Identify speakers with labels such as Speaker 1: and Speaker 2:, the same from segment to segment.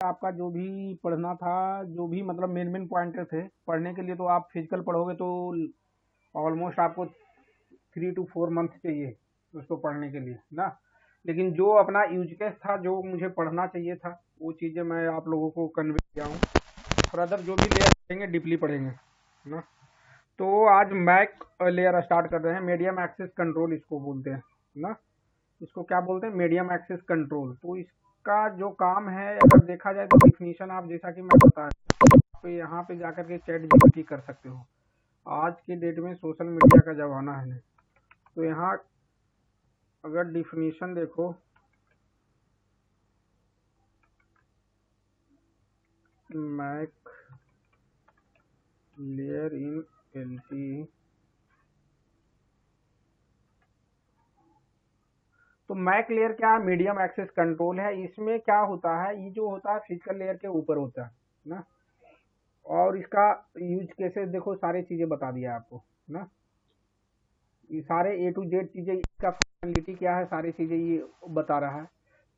Speaker 1: आपका जो भी पढ़ना था, जो भी मतलब मेन पॉइंटर थे पढ़ने के लिए, तो आप फिजिकल पढ़ोगे तो ऑलमोस्ट आपको 3 to 4 मंथ चाहिए उसको पढ़ने के लिए ना। लेकिन जो अपना यूज केस था, जो मुझे पढ़ना चाहिए था, वो चीज़ें मैं आप लोगों को कन्वे किया हूँ। फर्दर जो भी लेयर पढ़ेंगे डीपली पढ़ेंगे ना। तो आज मैक लेयर स्टार्ट कर रहे हैं। मीडियम एक्सेस कंट्रोल इसको बोलते हैं ना। इसको क्या बोलते हैं? Medium access control. तो इसका जो काम है, अगर देखा जाए तो डिफिनीशन आप जैसा कि मैं बता तो यहाँ पे जाकर के चैट जीपीटी कर सकते हो। आज के डेट में सोशल मीडिया का जमाना है। तो यहाँ अगर डिफिनीशन देखो, मैक लेयर इन एलटी, तो मैक लेयर क्या है? मीडियम एक्सेस कंट्रोल है। इसमें क्या होता है, ये जो होता है फिजिकल लेयर के ऊपर होता है ना। और इसका यूज केसेस देखो, सारी चीजें बता दिया आपको ना। ये सारे A to Z चीजें, इसका फंक्शनलिटी क्या है, सारी चीजें ये बता रहा है।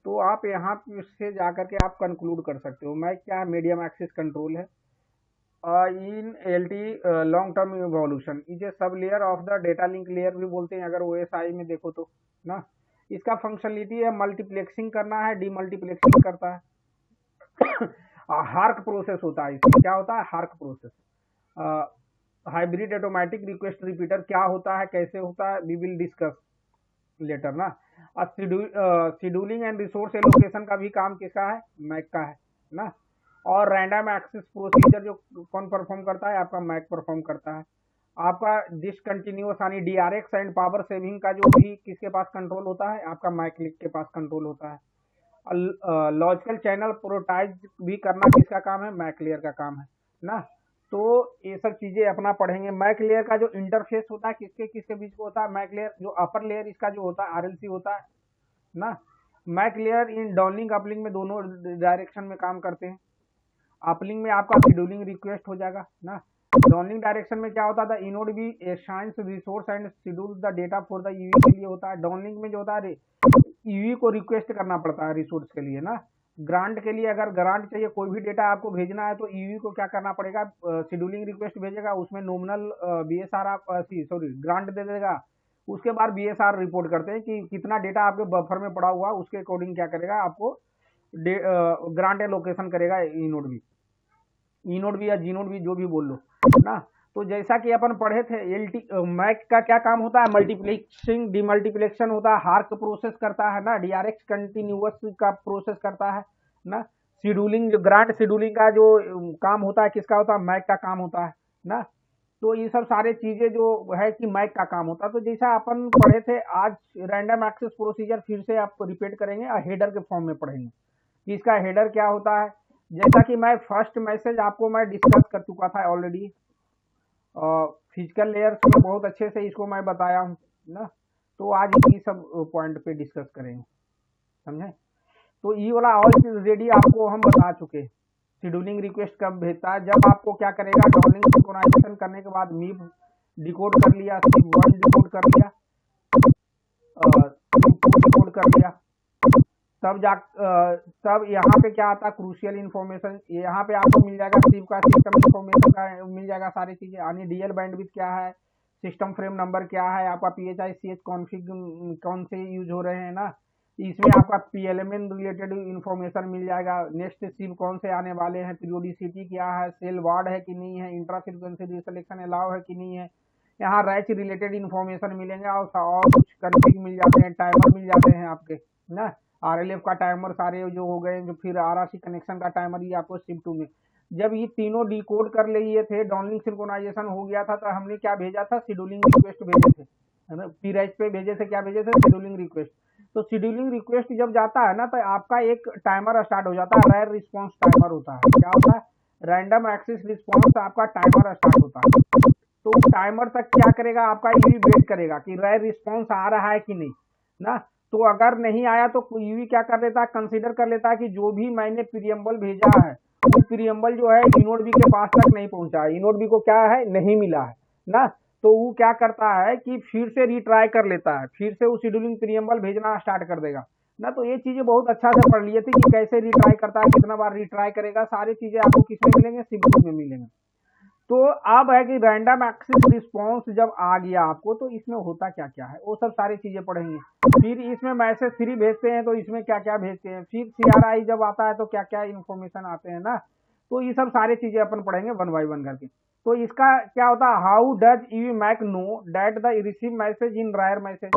Speaker 1: तो आप यहाँ से जाकर के आप कंक्लूड कर सकते हो। मैक क्या है? मीडियम एक्सेस कंट्रोल है। In LTE long term evolution is a sub layer of the data link layer भी बोलते हैं अगर OSI में देखो तो ना। इसका फंक्शनलिटी है मल्टीप्लेक्सिंग करना है, डीमल्टीप्लेक्सिंग करता है। हार्क प्रोसेस होता है इसमें। क्या होता है? Hark process. Hybrid automatic request repeater क्या होता है, कैसे होता है, वी विल डिस्कस लेटर ना। शेड्यूलिंग एंड रिसोर्स एलोकेशन का भी काम किसका है? मैक का है ना। और रैंडम एक्सेस प्रोसीजर जो कौन परफॉर्म करता है? आपका मैक परफॉर्म करता है। आपका डिसकंटिन्यूअस यानी DRX एंड पावर सेविंग का जो भी किसके पास कंट्रोल होता है? आपका मैक के पास कंट्रोल होता है। लॉजिकल चैनल प्रोटाइज भी करना किसका काम है? मैक लेयर का काम है ना। तो ये सब चीजें अपना पढ़ेंगे। मैक लेयर का जो इंटरफेस होता है किसके किसके बीच में होता है? मैक लेयर जो अपर लेयर इसका जो होता है RLC होता है ना। MAC layer in downlink uplink में दोनों डायरेक्शन में काम करते हैं। अपलिंक में आपका शेड्यूलिंग रिक्वेस्ट हो जाएगा ना। डाउनलिंक डायरेक्शन में क्या होता था? इनोड भी assigns resource and schedule the data for the UV के लिए होता है। डाउनलिंक में जो होता है यूवी को रिक्वेस्ट करना पड़ता है रिसोर्स के लिए ना। ग्रांट के लिए अगर ग्रांट चाहिए, कोई भी डेटा आपको भेजना है, तो यूवी को क्या करना पड़ेगा? शेड्यूलिंग रिक्वेस्ट भेजेगा, उसमें नॉमिनल BSR आप सॉरी ग्रांट दे देगा। उसके बाद BSR रिपोर्ट करते हैं कि कितना डेटा आपके बफर में पड़ा हुआ, उसके अकॉर्डिंग क्या करेगा आपको ग्रांट एलोकेशन करेगा ई नोड भी या जी नोड भी, जो भी बोल लो ना। तो जैसा कि अपन पढ़े थे, एलटी मैक का क्या काम होता है? मल्टीप्लेक्सिंग, डीमल्टीप्लेक्शन होता है, हार्क प्रोसेस करता है ना, DRX कंटिन्यूअस का प्रोसेस करता है ना। शेड्यूलिंग, जो ग्रांट शेड्यूलिंग का जो काम होता है किसका होता है? मैक का काम होता है ना। तो ये सब सारे चीजें जो है कि मैक का काम होता है। तो जैसा अपन पढ़े थे, आज रैंडम एक्सेस प्रोसीजर फिर से आप रिपीट करेंगे और हेडर के फॉर्म में पढ़ेंगे कि इसका हेडर क्या होता है। जैसा कि मैं फर्स्ट मैसेज आपको मैं डिस्कस कर चुका था ऑलरेडी, फिजिकल लेयर्स में बहुत अच्छे से इसको मैं बताया हूँ ना। तो आज ये सब पॉइंट पे डिस्कस करेंगे, समझे। तो ये वाला ऑलरेडी आपको हम बता चुके। शेड्यूलिंग रिक्वेस्ट कब भेजता है? जब आपको क्या करेगा, डाउनलिंक सिंक्रोनाइजेशन करने के बाद मीप डिकोड कर लिया, SIP1 डिकोड कर लिया, SIP2 डिकोड कर लिया, तब यहाँ पे क्या आता है? Crucial information. यहाँ पे आपको मिल जाएगा सिप का सिस्टम इन्फॉर्मेशन का मिल जाएगा, सारी चीजें यानी DL बैंडविड्थ क्या है, सिस्टम फ्रेम नंबर क्या है, आपका PHICH कॉन्फ़िग कौन से यूज हो रहे हैं ना। इसमें आपका PLMN रिलेटेड इन्फॉर्मेशन मिल जाएगा। नेक्स्ट सिप कौन से आने वाले हैं, पीरियोडिसिटी क्या है, सेल वार्ड है कि नहीं है, इंट्रा फ्रीक्वेंसी रिसेलेक्शन अलाउ है कि नहीं है। यहाँ रैच रिलेटेड इन्फॉर्मेशन मिलेंगे और कुछ कन्फिग मिल जाते हैं, टाइमर मिल जाते हैं आपके ना। RLF का टाइमर सारे जो हो गए, जो फिर RRC कनेक्शन का टाइमर, ये आपको SIP2 में जब ये तीनों डिकोड कर लिए थे, डाउनलिंक सिंक्रोनाइजेशन हो गया था, तो हमने क्या भेजा था? शेड्यूलिंग रिक्वेस्ट भेजे थे, है ना। पीराइज पे भेजे थे, क्या भेजे थे? Scheduling request. तो शेड्यूलिंग रिक्वेस्ट जब जाता है ना, तो आपका एक टाइमर स्टार्ट हो जाता है, रैर रिस्पॉन्स टाइमर होता है। क्या होता है? रैंडम एक्सेस रिस्पॉन्स, आपका टाइमर स्टार्ट होता है। तो उस टाइमर तक क्या करेगा? आपका ईवी वेट करेगा कि रैर रिस्पॉन्स आ रहा है कि नहीं ना। तो अगर नहीं आया तो ईवी क्या कर लेता है? कंसीडर कर लेता है कि जो भी मैंने प्रीएम्बल भेजा है, वो प्रीएम्बल जो है इनोड बी के पास तक नहीं पहुंचा है, इनोड बी को क्या है? नहीं मिला है ना। तो वो क्या करता है कि फिर से रिट्राई कर लेता है, फिर से वो शेड्यूलिंग प्रीएम्बल भेजना स्टार्ट कर देगा ना। तो ये चीजें बहुत अच्छा से पढ़ लिए थे कि कैसे रिट्राई करता है, कितना बार रिट्राई करेगा, सारी चीजें आपको किसमें मिलेंगे, सिंपल में मिलेंगे। तो अब है कि रैंडम एक्सेस रिस्पॉन्स जब आ गया आपको, तो इसमें होता क्या क्या है वो सब सारी चीजें पढ़ेंगे। फिर इसमें मैसेज 3 भेजते हैं तो इसमें क्या क्या भेजते हैं, फिर CRI जब आता है तो क्या क्या इन्फॉर्मेशन आते हैं ना। तो ये सब सारी चीजें अपन पढ़ेंगे वन बाई वन करके। तो इसका क्या होता है, how does UE MAC know that the receive message in RAR message.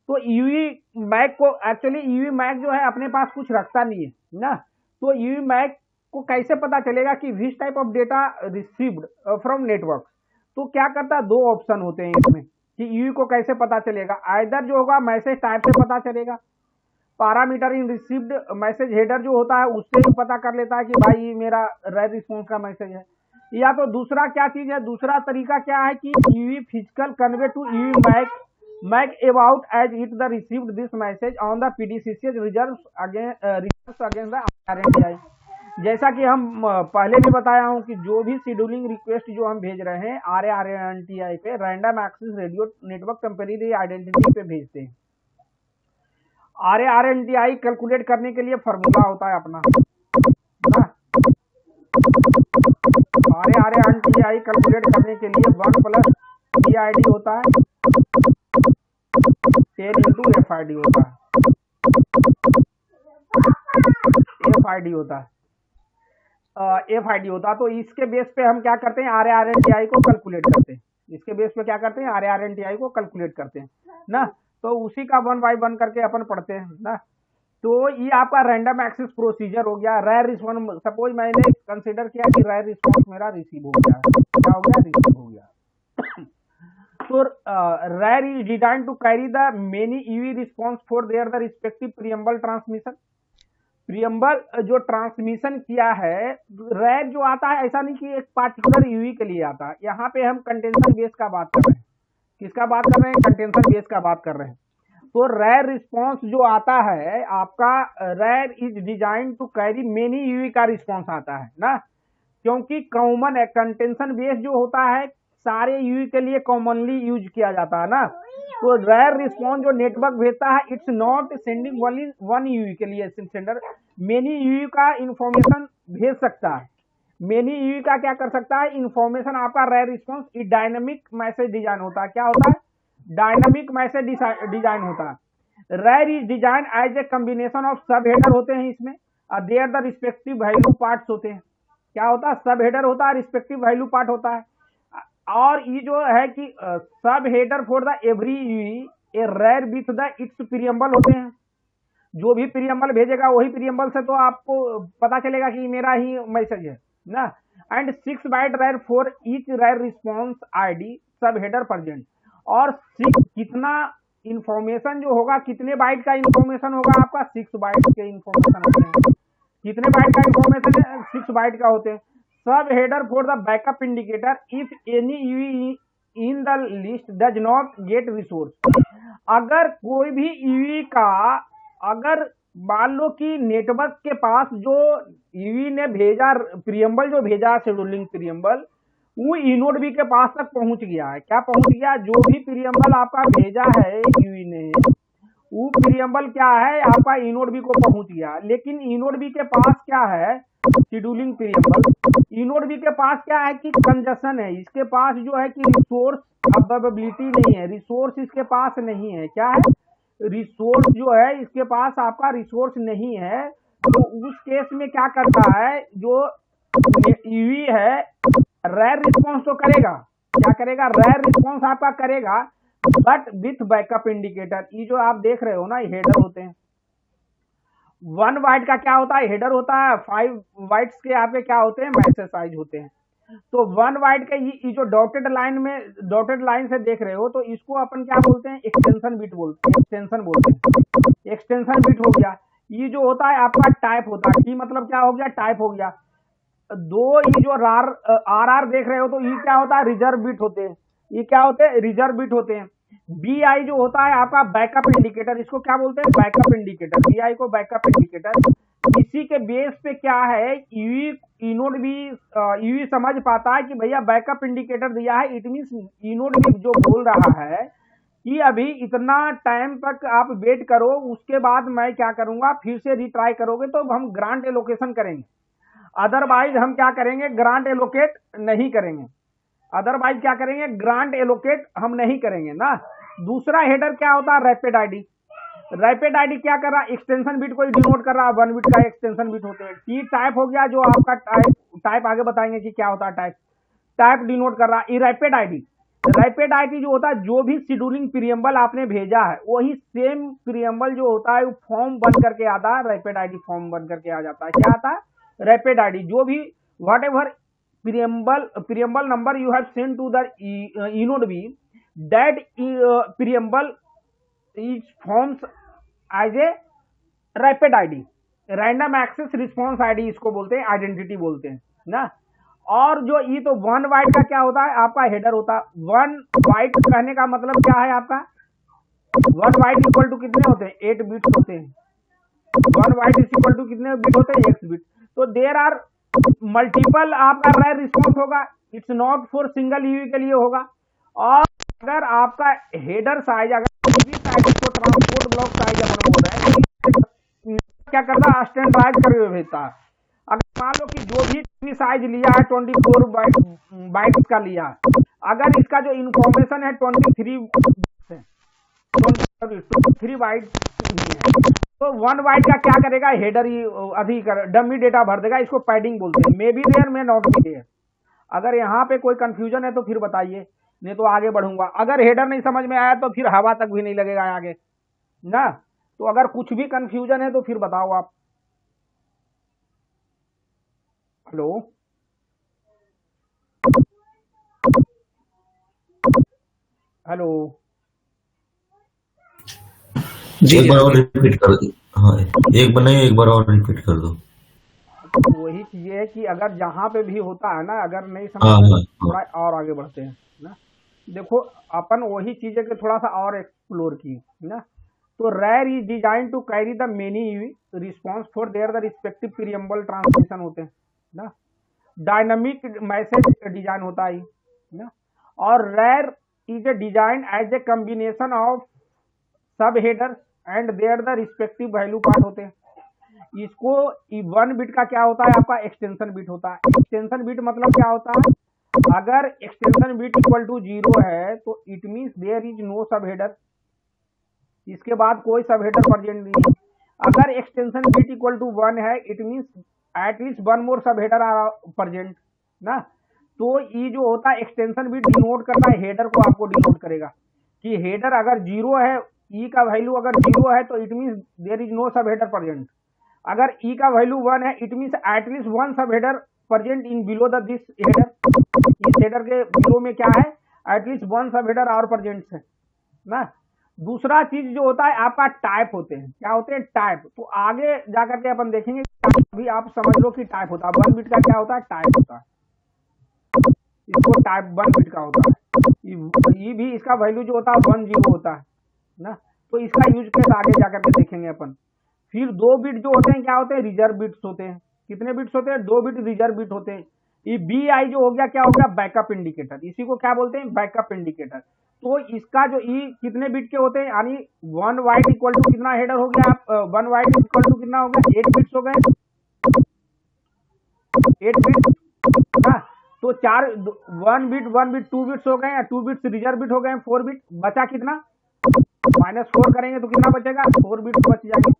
Speaker 1: तो ईवी मैक को एक्चुअली ईवी मैक जो है अपने पास कुछ रखता नहीं है ना। तो ईवी मैक को कैसे पता चलेगा कि which type of data received from network. तो क्या करता है, 2 ऑप्शन होते हैं इसमें कि ईवी को कैसे पता चलेगा। आइदर जो होगा मैसेज टाइप से पता चलेगा, पैरामीटर इन रिसीव्ड मैसेज हेडर जो होता है उससे ही पता कर लेता है कि भाई ये मेरा रेड रिस्पॉन्स का मैसेज है। या तो दूसरा क्या चीज है, दूसरा तरीका क्या है कि UE physical convey to UE MAC about as it the received this message on the PDCC reserve against the RNTI। जैसा कि हम पहले भी बताया हूं कि जो भी शेड्यूलिंग रिक्वेस्ट जो हम भेज रहे हैं RNTI पे, random access radio network temporary identity पे भेजते हैं। RNTI कैलकुलेट करने के लिए फॉर्मूला होता है अपना ना। RNTI कैलकुलेट करने के लिए 1 + PID होता है, 10 × FID होता है, FID होता है, FID होता है। तो इसके बेस पे हम क्या करते हैं, RNTI को कैलकुलेट करते हैं। इसके बेस पे क्या करते हैं, RNTI को कैलकुलेट करते हैं ना। तो उसी का 1 बाई 1 करके अपन पढ़ते हैं ना। तो ये आपका रैंडम एक्सेस प्रोसीजर हो गया। रेयर रिस्पॉन्स, सपोज मैंने कंसीडर किया कि रेयर रिस्पॉन्स मेरा रिसीव हो गया, क्या हो गया, रिसीव हो गया। तो RAR is design to carry the many UE response for their the respective preamble transmission. Preamble जो ट्रांसमिशन किया है, रेयर जो आता है ऐसा नहीं कि एक पार्टिकुलर ईवी के लिए आता है। यहाँ पे हम कंटेंशन बेस का बात कर रहे हैं। किसका बात कर रहे हैं, कंटेंशन बेस का बात कर रहे हैं। तो रेयर रिस्पॉन्स जो आता है आपका, RAR is design to carry many UE का रिस्पॉन्स आता है ना। क्योंकि कॉमन है, कंटेंशन बेस जो होता है सारे ईवी के लिए कॉमनली यूज किया जाता है ना। तो रेयर रिस्पॉन्स जो नेटवर्क भेजता है, it's not sending only 1 EV के लिए, सेंडर मेनी ईवी का इंफॉर्मेशन भेज सकता है। मेनी ईवी का क्या कर सकता है, इंफॉर्मेशन आपका RAR response dynamic message design होता है। क्या होता है, डायनामिक मैसेज डिजाइन होता है। RAR is design as a combination of sub header होते हैं इसमें, और there the respective value parts होते हैं। क्या होता है, सब हेडर होता है, रिस्पेक्टिव वैल्यू पार्ट होता है। और ये जो है कि sub header for the every UE a RAR with the its preamble होते हैं। जो भी प्रीएम्बल भेजेगा वही प्रीएम्बल से तो आपको पता चलेगा कि मेरा ही मैसेज है ना। And 6 byte RAR for each RAR response ID sub header present. और कितना इंफॉर्मेशन जो होगा, कितने बाइट का इंफॉर्मेशन होगा आपका, 6 बाइट के इंफॉर्मेशन होते हैं। कितने बाइट का इंफॉर्मेशन है, 6 बाइट का होते हैं। सब header for the backup indicator if any EV in the list does not gate resource. अगर कोई भी ईवी का, अगर मान लो कि नेटवर्क के पास जो ईवी ने भेजा प्रीएम्बल, जो भेजा शेड्यूलिंग प्रीएम्बल, वो इनोड बी के पास तक पहुंच गया है। क्या पहुंच गया, जो भी प्रीएम्बल आपका भेजा है ईवी ने, वो प्रीएम्बल क्या है आपका इनोड बी को पहुंच गया। लेकिन इनोड बी के पास क्या है, शेड्यूलिंग प्रीएम्बल, इनोड बी के पास क्या है कि कंजशन है। इसके पास जो है कि रिसोर्स अवेलेबिलिटी नहीं है, रिसोर्स इसके पास नहीं है। क्या है, रिसोर्स जो है इसके पास आपका रिसोर्स नहीं है। तो उस केस में क्या करता है, जो ईवी है रेयर रिस्पॉन्स तो करेगा, क्या करेगा, रेयर रिस्पॉन्स आपका करेगा, बट विथ बैकअप इंडिकेटर। ये जो आप देख रहे हो ना, ये हेडर होते हैं। 1 बाइट का क्या होता है, हेडर होता है। 5 बाइट्स के आपके क्या होते हैं, मैसेज साइज होते हैं। तो 1 बाइट का ये जो डॉटेड लाइन में, डॉटेड लाइन से देख रहे हो, तो इसको अपन क्या बोलते हैं, एक्सटेंशन बिट बोलते हैं, एक्सटेंशन बोलते हैं। एक्सटेंशन बिट हो गया। ये जो होता है आपका टाइप होता है। की मतलब क्या हो गया, टाइप हो गया। 2 ये जो RR देख रहे हो, तो ये क्या होता है, रिजर्व बिट होते हैं। ये क्या होते हैं, रिजर्व बिट होते हैं। BI जो होता है आपका बैकअप इंडिकेटर, इसको क्या बोलते हैं, बैकअप इंडिकेटर। BI को बैकअप इंडिकेटर। इसी के बेस पे क्या है, इनोड भी ईवी समझ पाता है कि भैया बैकअप इंडिकेटर दिया है, इट मींस इनोड भी जो बोल रहा है कि अभी इतना टाइम तक आप वेट करो, उसके बाद मैं क्या करूंगा, फिर से रिट्राई करोगे तो हम ग्रांट एलोकेशन करेंगे, अदरवाइज हम क्या करेंगे, ग्रांट एलोकेट नहीं करेंगे, अदरवाइज क्या करेंगे, ग्रांट एलोकेट हम नहीं करेंगे ना। दूसरा हेडर क्या होता है, रैपिड आईडी। रैपिड आईडी क्या कर रहा है, एक्सटेंशन बिट को डिनोट कर रहा है, 1 बिट का एक्सटेंशन बिट होते हैं। टी टाइप हो गया, जो आपका टाइप आगे बताएंगे कि क्या होता है टाइप, टाइप डिनोट कर रहा है। रैपिड आईडी, रैपिड आईडी जो होता है, जो भी शेड्यूलिंग प्रीएम्बल आपने भेजा है वही सेम प्रीएम्बल जो होता है वो फॉर्म बन करके आता है, रैपिड आईडी फॉर्म बन करके आ जाता है। क्या आता है, रैपिड आईडी। जो भी what ever preamble number you have sent to the inode B, that preamble is forms as a rapid ID, random access response ID इसको बोलते हैं, आइडेंटिटी बोलते हैं ना। और जो ये तो 1 बाइट का क्या होता है, आपका हेडर होता है। 1 बाइट कहने का मतलब क्या है आपका, 1 बाइट इक्वल टू कितने होते हैं, 8 बिट्स होते हैं। 1 बाइट इक्वल टू कितने बिट होते हैं, 8 बिट। तो देयर आर मल्टीपल आपका रैर रिस्पॉन्स होगा, it's not for single UV के लिए होगा। और अगर आपका हेडर साइज, अगर साइज को ट्रांसपोर्ट ब्लॉक साइज अपन बोल रहे हैं, क्या करता है, स्टैंडर्डाइज करके भेजता है। अगर मान लो कि जो भी साइज लिया है 24 बाइट्स का लिया है, अगर इसका जो इंफॉर्मेशन है 23 बाइट्स है, तो 1 बाइट का क्या करेगा, हेडर ही अधिक डमी डेटा भर देगा, इसको पैडिंग बोलते हैं। May be there may not be there. अगर यहाँ पे कोई कंफ्यूजन है तो फिर बताइए, नहीं तो आगे बढ़ूंगा। अगर हेडर नहीं समझ में आया तो फिर हवा तक भी नहीं लगेगा आगे ना। तो अगर कुछ भी कंफ्यूजन है तो फिर बताओ आप। हेलो हेलो
Speaker 2: जी, एक बार और रिपीट कर दो। हाँ, एक बार नहीं, एक बार और रिपीट कर दो।
Speaker 1: तो वही चीज है कि अगर जहाँ पे भी होता है ना, अगर नहीं समझ
Speaker 2: हाँ
Speaker 1: में,
Speaker 2: हाँ
Speaker 1: थोड़ा और आगे बढ़ते हैं ना। देखो अपन वही चीज है कि थोड़ा सा और एक्सप्लोर की ना। तो RAR is design to carry the many response for their the respective preamble transmission होते हैं ना। डायनामिक मैसेज डिजाइन होता है ना। और RAR is a design as a combination of sub header and their the respective value part होते हैं। इसको 1 बिट का क्या होता है, आपका एक्सटेंशन बिट होता है। एक्सटेंशन बिट मतलब क्या होता है, अगर एक्सटेंशन बिट इक्वल टू 0 है तो it means there is no sub header, इसके बाद कोई सब हेडर प्रेजेंट नहीं है। अगर एक्सटेंशन बिट इक्वल टू 1 है, it means at least 1 more sub header are present ना। तो ये जो होता है एक्सटेंशन बिट डिनोट करता है, हेडर को आपको डिनोट करेगा कि हेडर अगर 0 है, ई का वैल्यू अगर 0 है तो it means there is no sub header present. अगर ई का वैल्यू 1 है, इट मीन्स एटलीस्ट 1 सब header present in below the this header. इस हेडर के बिलो में क्या है, एटलीस्ट 1 सब हेडर और प्रेजेंट है ना। दूसरा चीज जो होता है आपका टाइप होते हैं, क्या होते हैं, टाइप। तो आगे जाकर के अपन देखेंगे, अभी आप समझ लो कि टाइप होता है। 1 बिट का क्या होता है, टाइप होता है। इसको टाइप 1 बिट का होता है। ये भी इसका वैल्यू जो होता है 1 0 होता है ना। तो इसका यूज केस आगे जाकर के देखेंगे अपन। फिर 2 बिट जो होते हैं क्या होते हैं, रिजर्व बिट्स होते हैं। कितने बिट्स होते हैं, 2 बिट रिजर्व बिट होते हैं। ये बी आई जो हो गया क्या हो गया, बैकअप इंडिकेटर। इसी को क्या बोलते हैं, बैकअप इंडिकेटर। तो इसका जो ई कितने बिट के होते हैं, यानी 1 बाइट इक्वल टू कितना हेडर हो गया, आप 1 बाइट इक्वल टू कितना हो गया, 8 बिट्स हो गए, 8 बिट्स ना। तो 1 बिट 2 बिट्स हो गए, 2 बिट्स रिजर्व बिट हो गए, 4 बिट बचा कितना, -4 करेंगे तो कितना बचेगा, 4 बिट्स बच जाएंगे।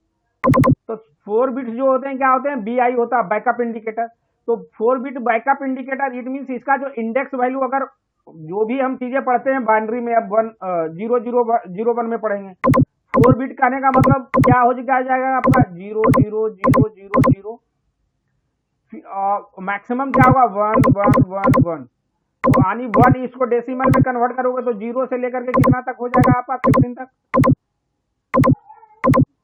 Speaker 1: तो 4 बिट्स जो होते हैं क्या होते हैं, बी आई होता है, बैकअप इंडिकेटर। तो 4 bit backup indicator, it means इसका जो इंडेक्स वैल्यू, अगर जो भी हम चीजें पढ़ते हैं बाइनरी में, अब 0 1 में पढ़ेंगे। 4 बिट कहने का मतलब क्या हो जाएगा आपका, 0 0 0 0 0, मैक्सिमम क्या होगा 1 1 1 1। तो यानी 1 इसको डेसिमल में कन्वर्ट करोगे तो 0 से लेकर के कितना तक हो जाएगा आपका, 15 तक।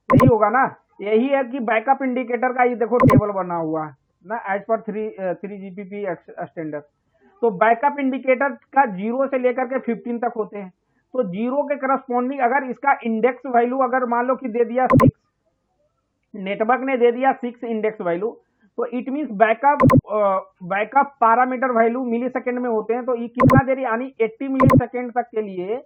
Speaker 1: यही होगा ना। यही है कि बैकअप इंडिकेटर का ये देखो टेबल बना हुआ है ना, एज पर 3 GPP स्टैंडर्ड। तो बैकअप इंडिकेटर का 0 से लेकर के 15 तक होते हैं। तो 0 के करस्पॉन्डिंग अगर इसका इंडेक्स वैल्यू अगर मान लो कि दे दिया 6, नेटवर्क ने दे दिया 6 इंडेक्स वैल्यू, तो it means backup parameter value millisecond में होते हैं। तो ये कितना दे रही, यानी 80 मिली सेकेंड तक के लिए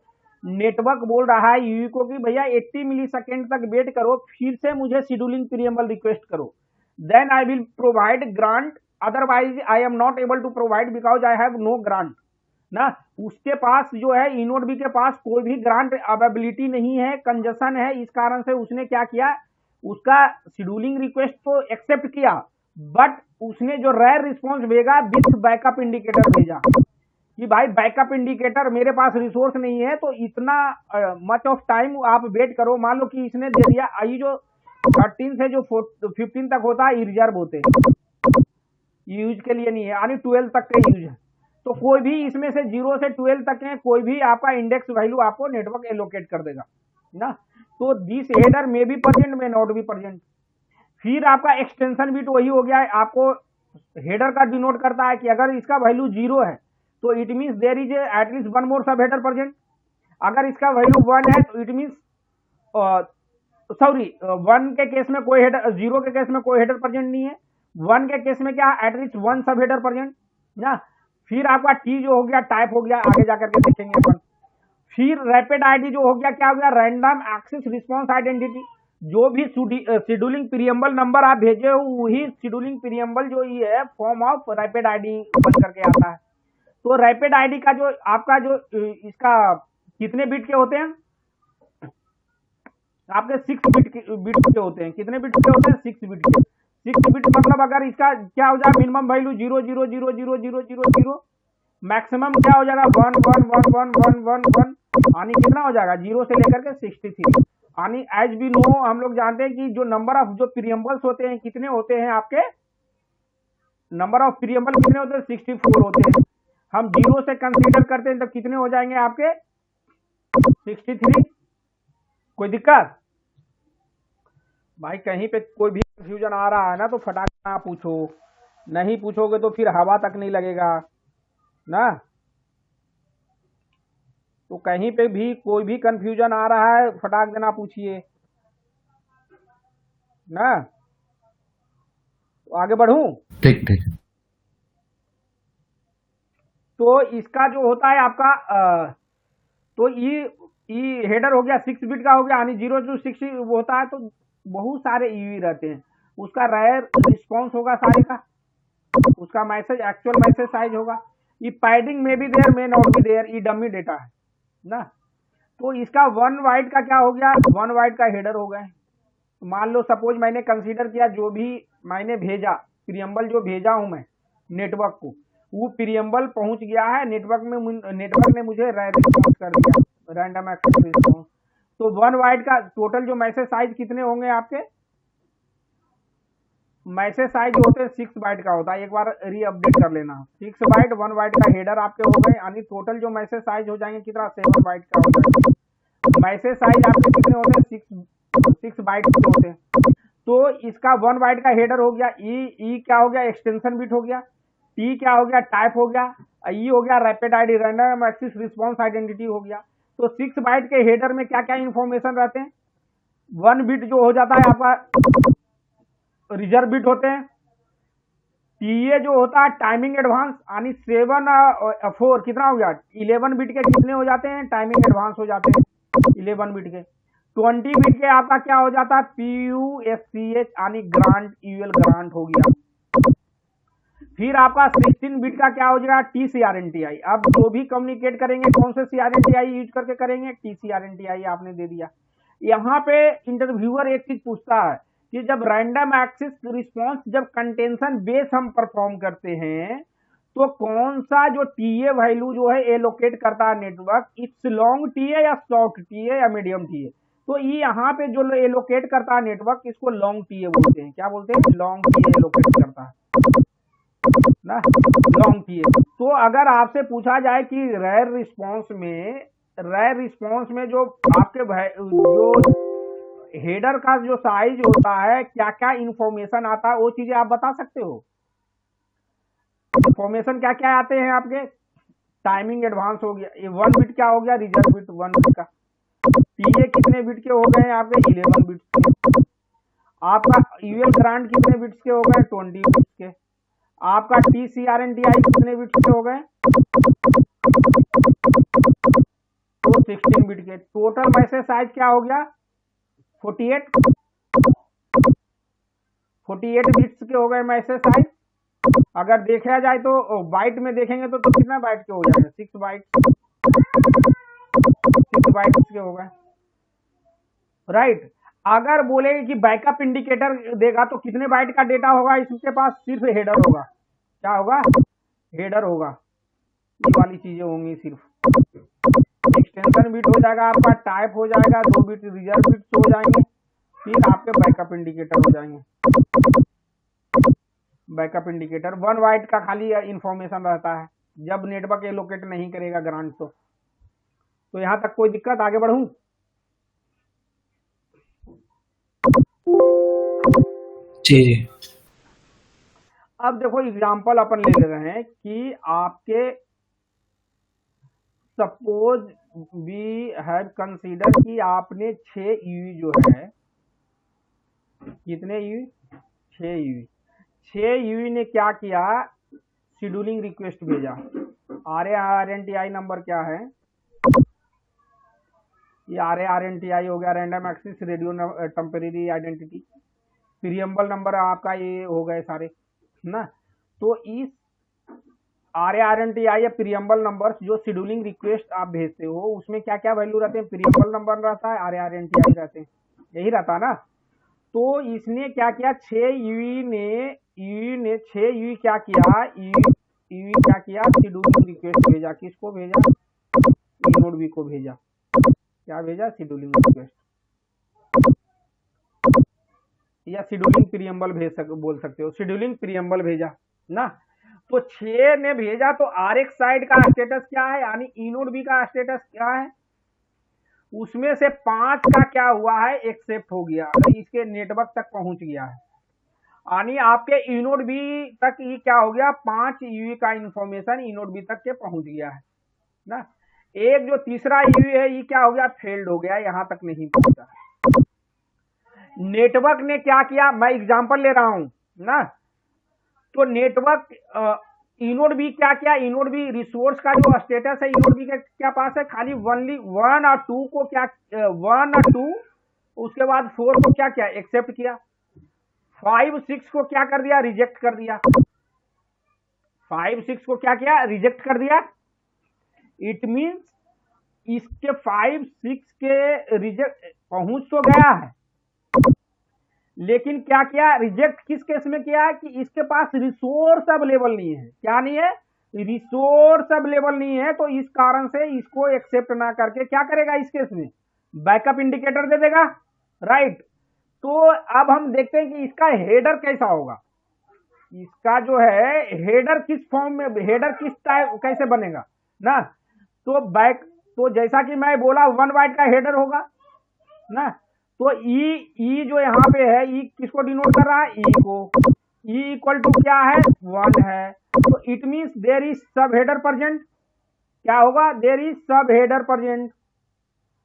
Speaker 1: नेटवर्क बोल रहा है यूई को कि भैया 80 मिली सेकेंड तक वेट करो, फिर से मुझे शेड्यूलिंग प्रीएम्बल रिक्वेस्ट करो, then I will provide grant, otherwise I am not able to provide because I have no grant ना। उसके पास जो है इनोड बी के पास कोई भी ग्रांट अवेबिलिटी नहीं है, कंजशन है, इस कारण से उसने क्या किया, उसका शेड्यूलिंग रिक्वेस्ट तो एक्सेप्ट किया, बट उसने जो रेयर रिस्पॉन्स भेजा विथ बैकअप इंडिकेटर भेजा कि भाई बैकअप इंडिकेटर मेरे पास रिसोर्स नहीं है तो इतना मच ऑफ टाइम आप वेट करो। मान लो कि इसने दे दिया, आई जो 13 से जो 15 तक होता है रिजर्व होते हैं, यूज के लिए नहीं है, यानी 12 तक का यूज है, तो कोई भी इसमें से 0 से 12 तक है, कोई भी आपका इंडेक्स वैल्यू आपको नेटवर्क एलोकेट कर देगा ना। तो दिस हेडर में भी प्रेजेंट, में नॉट भी प्रेजेंट। फिर आपका एक्सटेंशन बिट वही हो गया है, आपको हेडर का डिनोट करता है कि अगर इसका वैल्यू 0 है तो it means there is at least one more sub header present, अगर इसका वैल्यू 1 है तो इट मीन्स सॉरी 1 के केस में कोई हेडर, 0 के केस में कोई हेडर प्रेजेंट नहीं है, 1 के केस में क्या एटलीस्ट 1 सब हेडर प्रेजेंट ना। फिर आपका टी जो हो गया टाइप हो गया, आगे जाकर के देखेंगे अपन। फिर रैपिड आईडी जो हो गया क्या हो गया, रैंडम एक्सेस रिस्पॉन्स आइडेंटिटी, जो भी शेड्यूलिंग प्रीएम्बल नंबर आप भेजे हो वही शेड्यूलिंग प्रीएम्बल जो ये है फॉर्म ऑफ रैपिड आईडी बन करके आता है। तो रैपिड आईडी का जो आपका जो इसका कितने बिट के होते हैं आपके, 6 बिट के होते हैं। कितने बिट के होते हैं, 6 बिट के। 6 बिट मतलब अगर इसका क्या हो जाए, मिनिमम वैल्यू 0 0 0 0 0 0 0, मैक्सिमम क्या हो जाएगा 1 1 1 1 1 1 1, यानी कितना हो जाएगा 0 से लेकर के 63, यानी एज बी नो हम लोग जानते हैं कि जो नंबर ऑफ जो प्रीएम्बल्स होते हैं कितने होते हैं आपके, नंबर ऑफ प्रीएम्बल कितने होते हैं 64 होते हैं। हम 0 से कंसीडर करते हैं तो कितने हो जाएंगे आपके 63। कोई दिक्कत भाई, कहीं पे कोई भी कंफ्यूजन आ रहा है ना तो फटाक ना पूछो, नहीं पूछोगे तो फिर हवा तक नहीं लगेगा ना। तो कहीं पे भी कोई भी कंफ्यूजन आ रहा है फटाक देना पूछिए ना। तो आगे बढ़ूं,
Speaker 2: ठीक ठीक।
Speaker 1: तो इसका जो होता है आपका तो ई हेडर हो गया 6 बिट का हो गया, यानी 0 to 6 वो होता है, तो बहुत सारे ईवी रहते हैं। उसका रेयर रिस्पॉन्स होगा सारे का, उसका मैसेज एक्चुअल मैसेज साइज होगा, ये पैडिंग में भी देयर में नॉट भी देयर, ये डमी डेटा है ना। तो इसका 1 बाइट का क्या हो गया, 1 बाइट का हेडर हो गए। मान लो सपोज मैंने कंसीडर किया जो भी मैंने भेजा प्रीएम्बल जो भेजा हूं मैं नेटवर्क को, वो प्रीएम्बल पहुंच गया है नेटवर्क में, नेटवर्क ने मुझे रिस्पॉन्स कर दिया रैंडम एक्सेस रिस्पॉन्स। तो 1 बाइट का टोटल जो मैसेज साइज कितने होंगे आपके, मैसेज साइज होते हैं 6 बाइट का होता है, एक बार री अपडेट कर लेना, 6 बाइट 1 बाइट का हेडर आपके हो गए, यानी टोटल जो मैसेज साइज हो जाएंगे कितना 7 बाइट का हो जाएगा। मैसेज साइज आपके कितने होते हैं 6 बाइट के होते हैं। तो इसका 1 बाइट का हेडर हो गया, ई क्या हो गया एक्सटेंशन बिट हो गया, टी क्या हो गया टाइप हो गया, ई हो गया RAPID ID random access response identity हो गया। तो 6 बाइट के हेडर में क्या क्या इंफॉर्मेशन रहते हैं, 1 बिट जो हो जाता है आपका रिजर्व बिट होते हैं, टीए जो होता है टाइमिंग एडवांस, यानी 7 और 4 कितना हो गया 11 बिट के कितने हो जाते हैं टाइमिंग एडवांस हो जाते हैं 11 बिट के। 20 बिट के आपका क्या हो जाता है PUSCH, यानी ग्रांट यूएल ग्रांट हो गया। फिर आपका 16 बिट का क्या हो जाएगा TCRNTI। अब जो भी कम्युनिकेट करेंगे कौन से CRNTI यूज करके करेंगे, TCRNTI आपने दे दिया। यहाँ पे इंटरव्यूअर एक चीज पूछता है कि जब रैंडम एक्सेस रिस्पॉन्स जब कंटेंशन बेस हम परफॉर्म करते हैं तो कौन सा जो टीए वैल्यू जो है एलोकेट करता है नेटवर्क, इट्स लॉन्ग टीए या शॉर्ट टीए या मीडियम टीए। तो ये यहाँ पे जो एलोकेट करता है नेटवर्क इसको लॉन्ग टीए बोलते हैं। क्या बोलते हैं, लॉन्ग टीए एलोकेट करता है ना, लॉन्ग टीए। तो अगर आपसे पूछा जाए कि रेयर रिस्पॉन्स में जो आपके जो हेडर का जो साइज होता है क्या क्या इंफॉर्मेशन आता है वो चीजें आप बता सकते हो। इंफॉर्मेशन क्या क्या आते हैं आपके, टाइमिंग एडवांस हो गया, ये 1 बिट क्या हो गया रिजर्व बिट 1 बिट का, टीए कितने बिट के हो गए हैं आपके 11 बिट के, आपका यूएल ग्रांट कितने बिट्स के हो गए 20 बिट्स के, आपका TCRNTI कितने बिट्स के हो गए। तो 16 बिट के। टोटल मैसेज साइज क्या हो गया 48 बिट्स के हो गए मैसेज साइज। अगर देखा जाए तो बाइट में देखेंगे तो कितना बाइट के हो जाएंगे 6 बाइट के हो गए, राइट। अगर बोले कि बैकअप इंडिकेटर देगा तो कितने बाइट का डेटा होगा इसके पास, सिर्फ हेडर होगा। क्या होगा, हेडर होगा, ये वाली चीजें होंगी सिर्फ। एक्सटेंशन बिट हो जाएगा आपका, टाइप हो जाएगा, 2 बिट रिजर्व बिट्स हो जाएंगे, फिर आपके बैकअप इंडिकेटर हो जाएंगे। बैकअप इंडिकेटर 1 बाइट का खाली इंफॉर्मेशन रहता है जब नेटवर्क एलोकेट नहीं करेगा ग्रांट तो यहां तक कोई दिक्कत, आगे बढ़ूं?
Speaker 3: जी।
Speaker 1: अब देखो एग्जांपल अपन ले रहे हैं कि आपके सपोज वी हैव कंसीडर कि आपने 6 यूई जो है, कितने यूई 6 यूई ने क्या किया, शेड्यूलिंग रिक्वेस्ट भेजा। RARNTI नंबर क्या है, ये RARNTI हो गया, random access radio temporary identity. Preamble number आपका ये हो गए सारे ना। तो इस RARNTI या प्रीएम्बल नंबर जो शेड्यूलिंग रिक्वेस्ट आप भेजते हो उसमें क्या क्या वैल्यू रहते हैं, प्रीएम्बल नंबर रहता है, RARNTI रहते हैं, यही रहता है ना। तो इसने क्या किया, 6 यूई ने 6 यूई क्या किया, यूई क्या किया, शेड्यूलिंग रिक्वेस्ट भेजा। किसको भेजा, इनोड बी को भेजा। क्या भेजा, शेड्यूलिंग रिक्वेस्ट या शेड्यूलिंग प्रीएम्बल बोल सकते हो, शेड्यूलिंग प्रीएम्बल भेजा ना। तो 6 ने भेजा तो RX साइड का स्टेटस क्या है, यानी इनोड बी का स्टेटस क्या है, उसमें से 5 का क्या हुआ है, एक्सेप्ट हो गया, इसके नेटवर्क तक पहुंच गया है। यानी आपके इनोड बी तक ये क्या हो गया, 5 यूई का इंफॉर्मेशन इनोड बी तक के पहुंच गया है ना। एक जो तीसरा यूई है ये क्या हो गया, फेल्ड हो गया, यहां तक नहीं पहुंचा। नेटवर्क ने क्या किया, मैं एग्जांपल ले रहा हूं ना। तो नेटवर्क इनोड बी क्या किया, इनोड बी रिसोर्स का जो स्टेटस है इनोड बी के क्या पास है, खाली ओनली 1 और 2 को क्या 1 और 2, उसके बाद 4 को क्या किया, एक्सेप्ट किया। 5 6 को क्या कर दिया, रिजेक्ट कर दिया। 5 6 को क्या किया, रिजेक्ट कर दिया। इट मीन्स इसके 5 6 के रिजेक्ट पहुंच तो गया है, लेकिन क्या किया, रिजेक्ट किस केस में किया है कि इसके पास रिसोर्स अवेलेबल नहीं है। क्या नहीं है, रिसोर्स अवेलेबल नहीं है, तो इस कारण से इसको एक्सेप्ट ना करके क्या करेगा, इस केस में बैकअप इंडिकेटर दे देगा, राइट। तो अब हम देखते हैं कि इसका हेडर कैसा होगा, इसका जो है हेडर किस फॉर्म में, हेडर किस टाइप कैसे बनेगा ना। तो जैसा कि मैं बोला 1 बाइट का हेडर होगा ना। तो ई जो यहाँ पे है, ई किसको डिनोट कर रहा है, ई को। ई इक्वल टू क्या है, 1 है। तो इट मीन्स देयर इज सब हेडर प्रेजेंट। क्या होगा, देयर इज सब हेडर प्रेजेंट,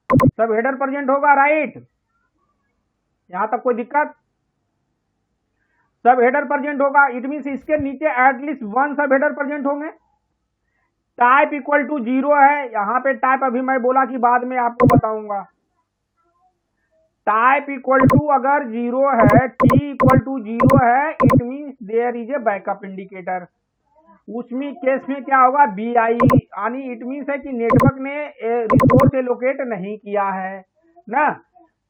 Speaker 1: सब हेडर प्रेजेंट होगा, राइट। यहां तक कोई दिक्कत, सब हेडर प्रेजेंट होगा। इट मीन्स इसके नीचे एटलीस्ट 1 सब हेडर प्रेजेंट होंगे। टाइप इक्वल टू 0 है, यहां पे टाइप अभी मैं बोला कि बाद में आपको बताऊंगा। टाइप इक्वल टू अगर 0 है, टी इक्वल टू 0 है, it means there is a backup indicator. उसमें केस में क्या होगा, BI, यानी इट मीन्स है कि नेटवर्क ने रिसोर्स एलोकेट नहीं किया है ना।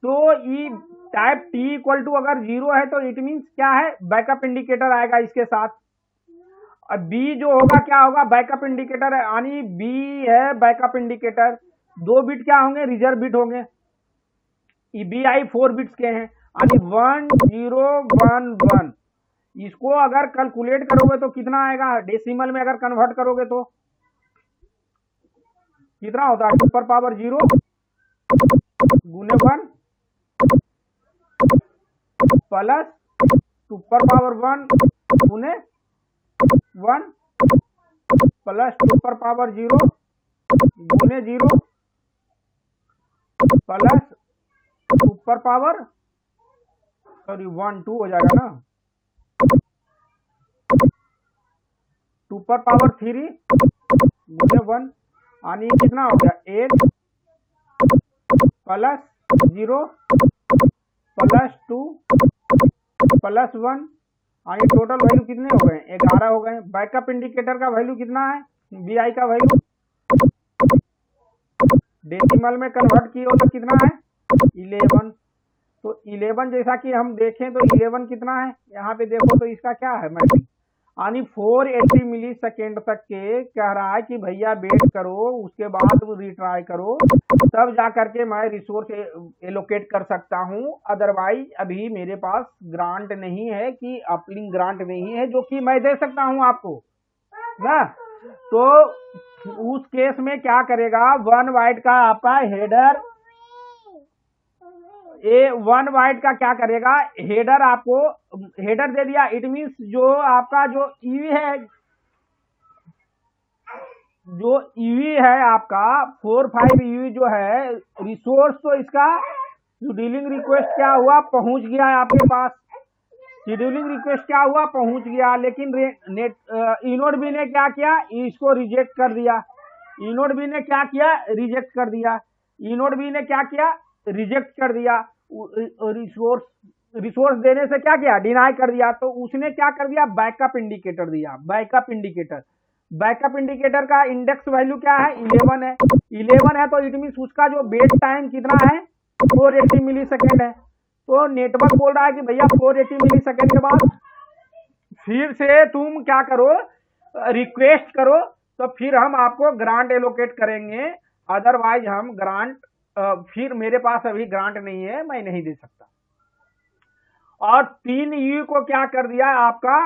Speaker 1: तो ई टाइप टी इक्वल टू अगर 0 है तो इट मीन्स क्या है, बैकअप इंडिकेटर आएगा इसके साथ। और बी जो होगा क्या होगा, बैकअप इंडिकेटर है, यानी बी है बैकअप इंडिकेटर। 2 बिट क्या होंगे, रिजर्व बिट होंगे। BI 4 बिट्स के हैं, यानी 1 0 1 1। इसको अगर कैलकुलेट करोगे तो कितना आएगा, डेसिमल में अगर कन्वर्ट करोगे तो कितना होता है, 2 पर पावर 0 गुने 1 प्लस 2 पर पावर 1 गुने 1 प्लस 2 पर पावर 0 गुने 0 प्लस 2 पर पावर 1 2 हो जाएगा ना, 2 पर पावर 3 गुने 1, यानी कितना हो गया 8 +0 +2 +1 और ये टोटल वैल्यू कितने हो गए? 11 हो गए। बैकअप इंडिकेटर का वैल्यू कितना है? BI का वैल्यू डेसिमल में कन्वर्ट किए हो तो कितना है? 11। तो 11 जैसा कि हम देखें तो 11 कितना है? यहाँ पे देखो तो इसका क्या है मैट्रिक, यानी 480 मिली सेकेंड तक के कह रहा है कि भैया वेट करो, उसके बाद रिट्राई करो, तब जा करके मैं रिसोर्स एलोकेट कर सकता हूँ। अदरवाइज अभी मेरे पास ग्रांट नहीं है, कि अपलिंक ग्रांट नहीं है जो कि मैं दे सकता हूँ आपको ना। तो उस केस में क्या करेगा? 1 बाइट का आपका हेडर, ये 1 बाइट का क्या करेगा? हेडर आपको हेडर दे दिया। इट मीन्स जो आपका जो ईवी है, जो ईवी है आपका 45 ईवी जो है रिसोर्स, तो इसका शेड्यूलिंग रिक्वेस्ट क्या हुआ? पहुंच गया है आपके पास। शेड्यूलिंग रिक्वेस्ट क्या हुआ? पहुंच गया। लेकिन इनोड बी ने क्या किया? इसको रिजेक्ट कर दिया। इनोड बी ने क्या किया? रिजेक्ट कर दिया। इनोड बी ने क्या किया? रिजेक्ट कर दिया। रिसोर्स देने से क्या किया? डिनाई कर दिया। तो उसने क्या कर दिया? बैकअप इंडिकेटर दिया। बैकअप इंडिकेटर, बैकअप इंडिकेटर का इंडेक्स वैल्यू क्या है? 11 है। 11 है तो इट मीन्स उसका जो वेट टाइम कितना है? 480 मिली सेकेंड है। तो नेटवर्क बोल रहा है कि भैया 480 मिली सेकेंड के बाद फिर से तुम क्या करो? रिक्वेस्ट करो, तो फिर हम आपको ग्रांट एलोकेट करेंगे। अदरवाइज हम ग्रांट, फिर मेरे पास अभी ग्रांट नहीं है, मैं नहीं दे सकता। और 3 ईवी को क्या कर दिया आपका?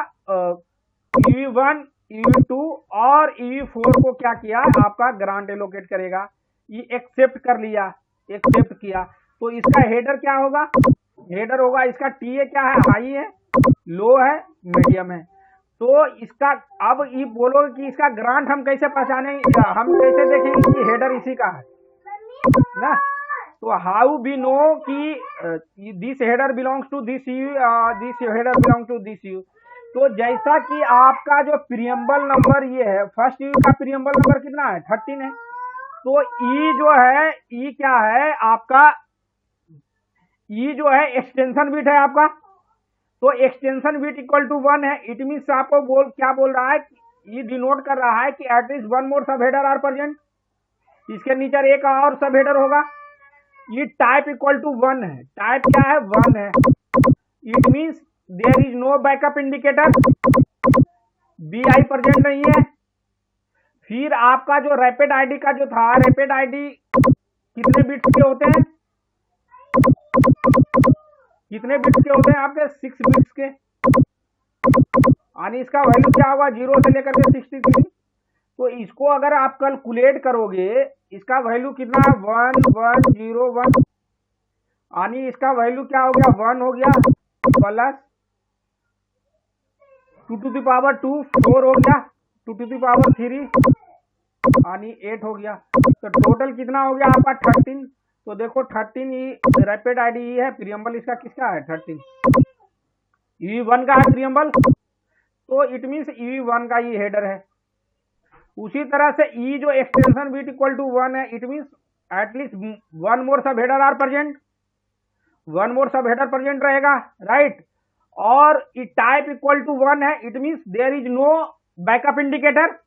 Speaker 1: EV1 EV2 और EV4 को क्या किया? आपका ग्रांट एलोकेट करेगा। ये एक्सेप्ट कर लिया, एक्सेप्ट किया। तो इसका हेडर क्या होगा? हेडर होगा इसका TA क्या है? हाई है, लो है, मीडियम है। तो इसका अब ये बोलोगे कि इसका ग्रांट हम कैसे पहचानेंगे, हम कैसे देखेंगे कि हेडर इसी का है ना? तो हाउ वी नो कि this header belongs to this UE, this header belong to this UE. तो जैसा कि आपका जो प्रीएम्बल नंबर ये है, फर्स्ट यू का प्रीएम्बल नंबर कितना है? 13 है। तो ई जो है, ई क्या है आपका? ई जो है एक्सटेंशन बिट है आपका। तो एक्सटेंशन बिट इक्वल टू 1 है। इट मीन्स आपको क्या बोल रहा है? ये डिनोट कर रहा है कि at least 1 more sub header are present. इसके नीचे एक और सब हेडर होगा। ये टाइप इक्वल टू 1 है। टाइप क्या है? 1 है। It means there is no backup indicator, BI present नहीं है। फिर आपका जो रैपिड आईडी का जो था, रैपिड आईडी कितने बिट्स के होते हैं? कितने बिट्स के होते हैं आपके? 6 बिट्स के। यानी इसका वैल्यू क्या होगा? 0 से लेकर के 63। तो इसको अगर आप कैलकुलेट करोगे, इसका वैल्यू कितना है? 1101। यानी इसका वैल्यू क्या हो गया? 1 हो गया, प्लस 2 टू द पावर 2 4 हो गया, 2 टू द पावर 3 यानी 8 हो गया। तो टोटल कितना हो गया आपका? 13। तो देखो 13 ही रैपिड आईडी है, प्रीएम्बल इसका किसका है? 13। EV1 का है प्रीएम्बल, तो इट मीन्स EV1 का ये हेडर है। उसी तरह से ई जो एक्सटेंशन बिट इक्वल टू 1 है, it means at least 1 more sub header are present, 1 more sub header present रहेगा, राइट। और ई टाइप इक्वल टू 1 है, it means there is no backup indicator.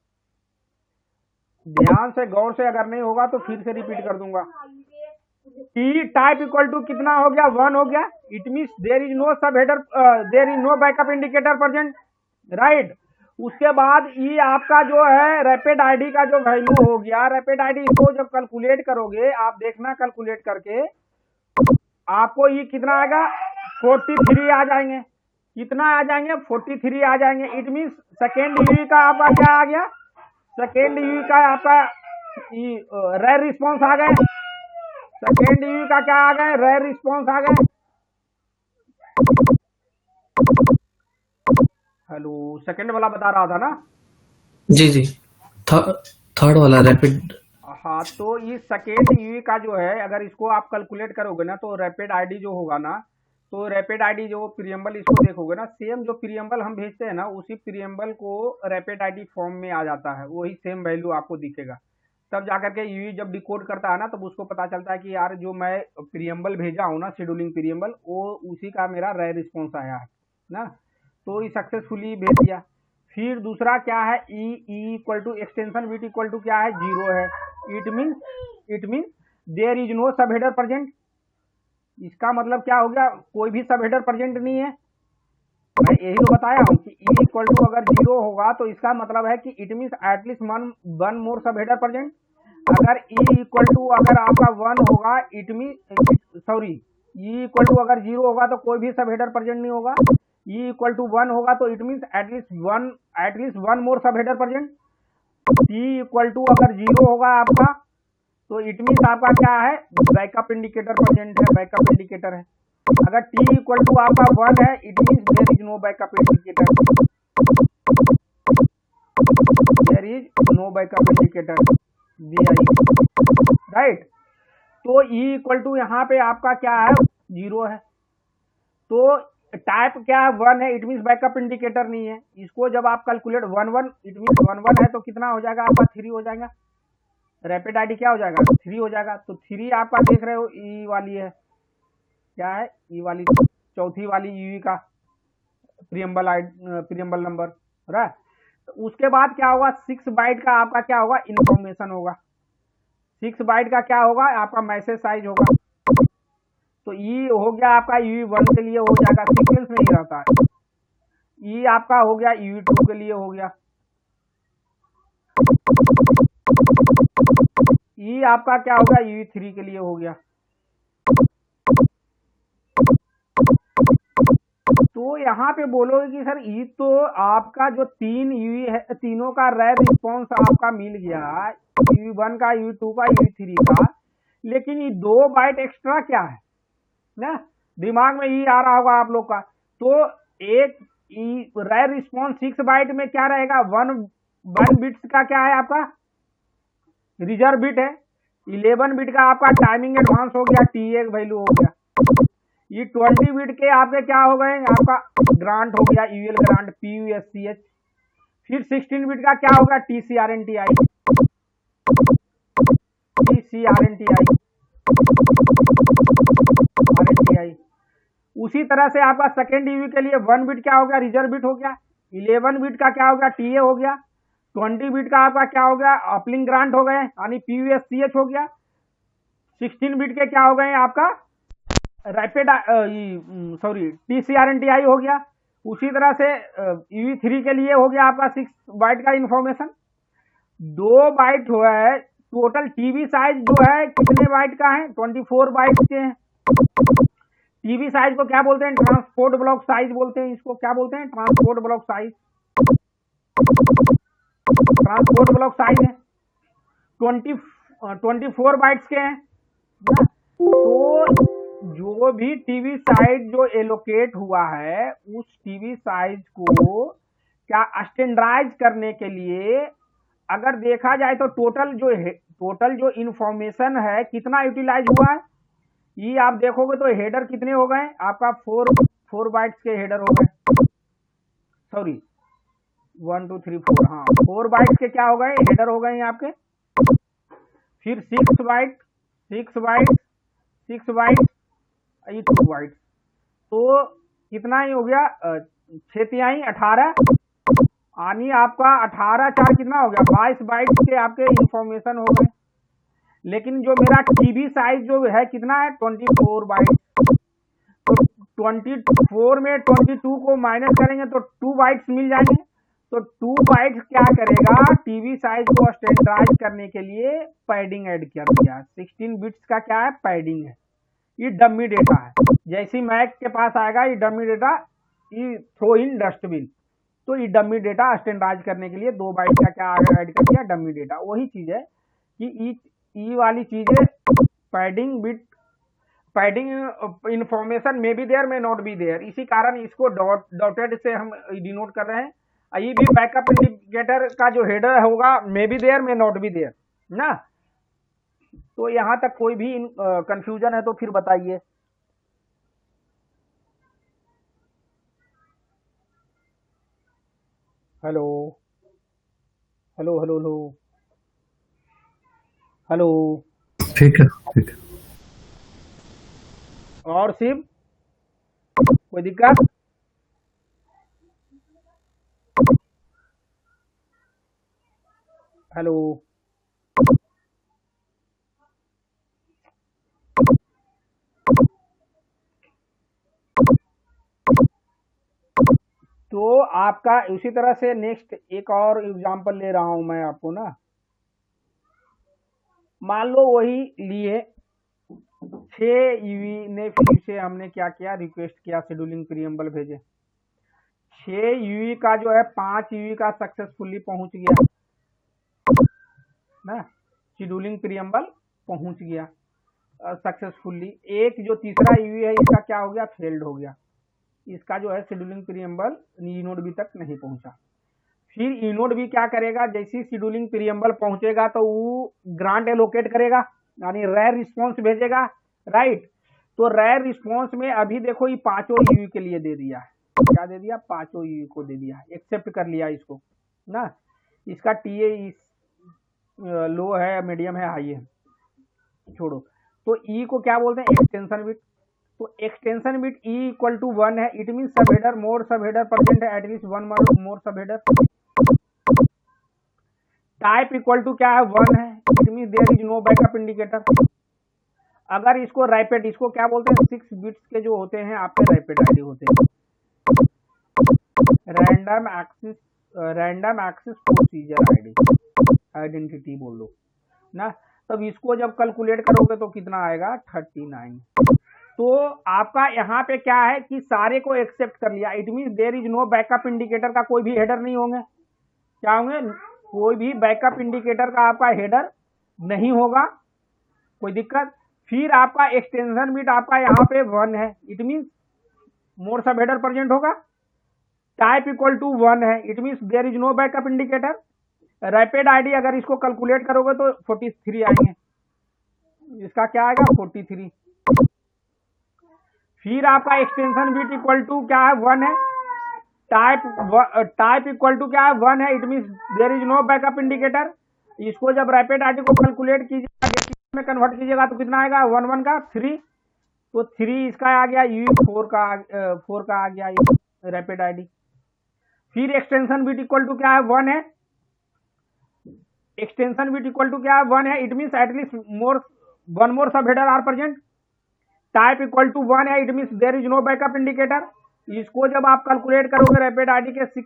Speaker 1: ध्यान से गौर से अगर नहीं होगा तो फिर से रिपीट कर दूंगा। ई टाइप इक्वल टू कितना हो गया? 1 हो गया। It means there is no sub header, there is no backup indicator present, right. उसके बाद ये आपका जो है रैपिड आईडी का जो वैल्यू हो गया, रैपिड आईडी को जब कैलकुलेट करोगे आप देखना, कैलकुलेट करके आपको ये कितना आएगा? 43 आ जाएंगे। कितना आ जाएंगे? 43 आ जाएंगे। इट मीन्स सेकेंड ईवी का आपका क्या आ गया? सेकेंड ईवी का आपका रेयर रिस्पॉन्स आ गए। सेकेंड ईवी का क्या आ गए? रेयर रिस्पॉन्स आ गए। हेलो, सेकेंड वाला बता रहा था ना?
Speaker 3: जी जी, थर्ड वाला रैपिड।
Speaker 1: हाँ, तो ये सेकेंड ईवी का जो है, अगर इसको आप कैलकुलेट करोगे ना, तो रैपिड आईडी जो होगा ना, तो रैपिड आईडी जो प्रीएम्बल इसको देखोगे ना, सेम जो प्रीएम्बल हम भेजते हैं ना, उसी प्रीएम्बल को रैपिड आईडी फॉर्म में आ जाता है, वही सेम वैल्यू आपको दिखेगा। तब जाकर के यूई जब डिकोड करता है ना, तब उसको पता चलता है कि यार जो मैं प्रियम्बल भेजा हूँ ना, शेड्यूलिंग प्रियम्बल, वो उसी का मेरा रे रिस्पॉन्स आया है ना, तो ये सक्सेसफुली भेज दिया। फिर दूसरा क्या है, E equal to extension bit equal to क्या है, 0 है। It mean there is no sub header present. इसका मतलब क्या हो गया, कोई भी सब हेडर प्रेजेंट नहीं है। मैं यही तो बताया हूँ कि ई इक्वल टू अगर 0 होगा तो इसका मतलब है कि it means at least one more sub header present. अगर ई इक्वल टू अगर आपका 1 होगा, it mean sorry, E equal to अगर 0 होगा तो कोई भी सब हेडर प्रेजेंट नहीं होगा। ई इक्वल टू 1 होगा तो it means at least one more sub header present. T equal to अगर 0 होगा आपका, तो इट मीन्स आपका क्या है, बैकअप इंडिकेटर प्रेजेंट है, बैकअप इंडिकेटर है। अगर टी इक्वल टू आपका 1 है, it means there is no backup indicator, there is no backup indicator, right. तो ई इक्वल टू यहाँ पे आपका क्या है, 0 है। तो टाइप क्या है, 1 है, इट मीन्स बैकअप इंडिकेटर नहीं है। इसको जब आप कैलकुलेट 1 इट मीन्स 1 है, तो कितना हो जाएगा आपका, 3 हो जाएगा। रैपिड आईडी क्या हो जाएगा, 3 हो जाएगा। तो 3 आपका देख रहे हो ई वाली है, क्या है, ई वाली चौथी वाली यूई का प्रियम्बल नंबर, राइट। तो उसके बाद क्या होगा, 6 बाइट का आपका क्या होगा, इंफॉर्मेशन होगा। 6 बाइट का क्या होगा, आपका मैसेज साइज होगा। तो ई हो गया आपका ui1 के लिए हो जाएगा, सीक्वेंस में ही रहता है। ई आपका हो गया ui2 के लिए हो गया, ई आपका क्या होगा, ui3 के लिए हो गया। तो यहाँ पे बोलोगे कि सर ई तो आपका जो 3 यूई है, तीनों का रैप रिस्पॉन्स आपका मिल गया, ui1 का, ui2 का, ui3 का, लेकिन ये 2 बाइट एक्स्ट्रा क्या है ना, दिमाग में ये आ रहा होगा आप लोग का। तो एक रैर रिस्पॉन्स 6 बाइट में क्या रहेगा, वन बिट्स का क्या है आपका रिजर्व बिट है, 11 बिट का आपका टाइमिंग एडवांस हो गया, टी वैल्यू हो गया। ये 20 बिट के आपके क्या हो गए, आपका ग्रांट हो गया, यूएल ग्रांट, PUSCH। फिर 16 बिट का क्या होगा, TCRNTI। उसी तरह से आपका सेकेंड यूवी के लिए 1 बिट क्या हो गया, रिजर्व बिट हो गया। 11 बिट का क्या हो गया, TA हो गया। 20 बिट का आपका क्या हो गया, अपलिंग ग्रांट हो गए, यानी PUSCH हो गया। 16 बिट के क्या हो गए आपका रैपिड सॉरी TCRNTI हो गया। उसी तरह से यूवी3 के लिए हो गया आपका 6 बाइट का इंफॉर्मेशन। 2 बाइट हुआ है टोटल। टीवी साइज जो है कितने बाइट का है, 24 बाइट के हैं। टीवी साइज को क्या बोलते हैं, ट्रांसपोर्ट ब्लॉक साइज बोलते हैं। इसको क्या बोलते हैं, transport block size. Transport block size है 24 बाइट्स के हैं। तो जो भी टीवी साइज जो एलोकेट हुआ है, उस टीवी साइज को क्या स्टैंडर्डाइज करने के लिए अगर देखा जाए तो टोटल जो इंफॉर्मेशन है कितना यूटिलाइज हुआ है, ये आप देखोगे तो हेडर कितने हो गए आपका, 4 बाइट्स के हेडर हो गए, सॉरी 1 2 3 4, हाँ 4 बाइट्स के क्या हो गए, हेडर हो गए आपके। फिर 6 बाइट 6 बाइट 6 बाइट 2 बाइट, तो कितना ही हो गया, 6 18, यानी आपका 18 4 कितना हो गया, 22 बाइट के आपके इंफॉर्मेशन हो गए। लेकिन जो मेरा टीवी साइज जो है कितना है, 24 बाइट। तो 24 में 22 को माइनस करेंगे तो 2 बाइट्स मिल जाएंगे। तो 2 बाइट्स क्या करेगा, टीवी साइज को स्टैंडर्डाइज करने के लिए पैडिंग ऐड कर दिया। 16 बिट्स का क्या है, पैडिंग है। ये डमी डेटा है, जैसे मैक के पास आएगा ये डमी डेटा, ये थ्रो इन डस्टबिन। तो ये डमी डेटा स्टैंडर्डाइज करने के लिए 2 बाइट का क्या ऐड कर दिया, डमी डेटा। वही चीज है कि ई वाली चीजें padding bit, padding information may be there, may not be there. इसी कारण इसको डॉटेड से हम डिनोट कर रहे हैं। ये भी बैकअप इंडिकेटर का जो हेडर होगा may be there, may not be there ना। तो यहां तक कोई भी कंफ्यूजन है तो फिर बताइए। Hello hello hello hello. Hello.
Speaker 3: ठीक है, ठीक है।
Speaker 1: और शिव, कोई दिक्कत? हेलो। तो आपका उसी तरह से नेक्स्ट एक और एग्जांपल ले रहा हूं मैं आपको ना। मान लो वही लिए 6 यूवी ने, फिर से हमने क्या किया, रिक्वेस्ट किया, शेड्यूलिंग प्रीएम्बल भेजे। 6 यूवी का जो है 5 यूवी का सक्सेसफुली पहुंच गया ना, शेड्यूलिंग प्रीएम्बल पहुंच गया सक्सेसफुली। एक जो तीसरा यूवी है इसका क्या हो गया, फेल्ड हो गया। इसका जो है शेड्यूलिंग प्रीएम्बल इनोड बी तक नहीं पहुंचा। फिर इनोड बी क्या करेगा, जैसे शेड्यूलिंग प्रीएम्बल पहुंचेगा तो वो ग्रांट एलोकेट करेगा, यानी रेयर रिस्पॉन्स भेजेगा, राइट। तो रेयर रिस्पॉन्स में अभी देखो ये 5 यूवी के लिए दे दिया है। क्या दे दिया, 5 यूवी को दे दिया, एक्सेप्ट कर लिया इसको ना। इसका टीए लो है, मीडियम है, हाई है, छोड़ो। तो ई को क्या बोलते हैं, एक्सटेंशन बिट। तो extension bit E equal to 1 है, it mean sub header more sub header present है, at least 1 more sub header. Type equal to क्या है, 1 है, it mean there is no backup indicator. अगर इसको रैपिड, इसको क्या बोलते हैं, 6 बिट्स के जो होते हैं आपके रैपिड आईडी होते हैं, random access procedure ID, identity बोल दो ना। तब इसको जब कैलकुलेट करोगे तो कितना आएगा, 39। तो आपका यहाँ पे क्या है कि सारे को एक्सेप्ट कर लिया, it mean there is no backup indicator का कोई भी हेडर नहीं होंगे। क्या होंगे, कोई भी बैकअप इंडिकेटर का आपका हेडर नहीं होगा, कोई दिक्कत। फिर आपका एक्सटेंशन बिट आपका यहाँ पे 1 है, it mean more sub header present होगा। टाइप इक्वल टू 1 है, it mean there is no backup indicator. Rapid ID अगर इसको कैलकुलेट करोगे तो 43 आएंगे, इसका क्या आएगा, 43। फिर आपका एक्सटेंशन बिट इक्वल टू क्या है, 1 है। टाइप इक्वल टू क्या है, 1 है, it mean there is no backup indicator. इसको जब रैपिड आईडी को कैलकुलेट कीजिएगा, में कन्वर्ट कीजिएगा तो कितना आएगा, 1 का 3। तो 3 इसका आ गया, यू 4 का आ गया रैपिड आईडी। फिर एक्सटेंशन बिट इक्वल टू क्या है, 1 है, एक्सटेंशन बिट इक्वल टू क्या है, 1 है, it means at least one more sub header are present. Type equal to 1 है, it means there is no backup indicator. इसको जब आप कैलकुलेट करोगे रैपिड आईडी के 6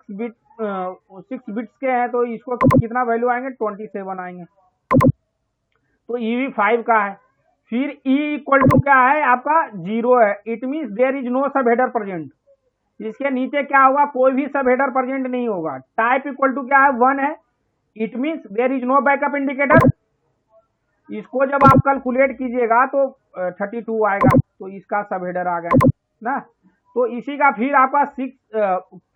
Speaker 1: बिट्स के हैं, तो इसको कितना वैल्यू आएंगे, 27 आएंगे। तो ई 5 का है। फिर ई इक्वल टू क्या है आपका, 0 है, it means there is no sub header present. इसके नीचे क्या होगा, कोई भी सब हेडर प्रेजेंट नहीं होगा। टाइप इक्वल टू क्या है, 1 है, it means there is no backup indicator. इसको जब आप कैलकुलेट कीजिएगा तो 32 आएगा, तो इसका सब हेडर आ गया ना। तो इसी का फिर आपका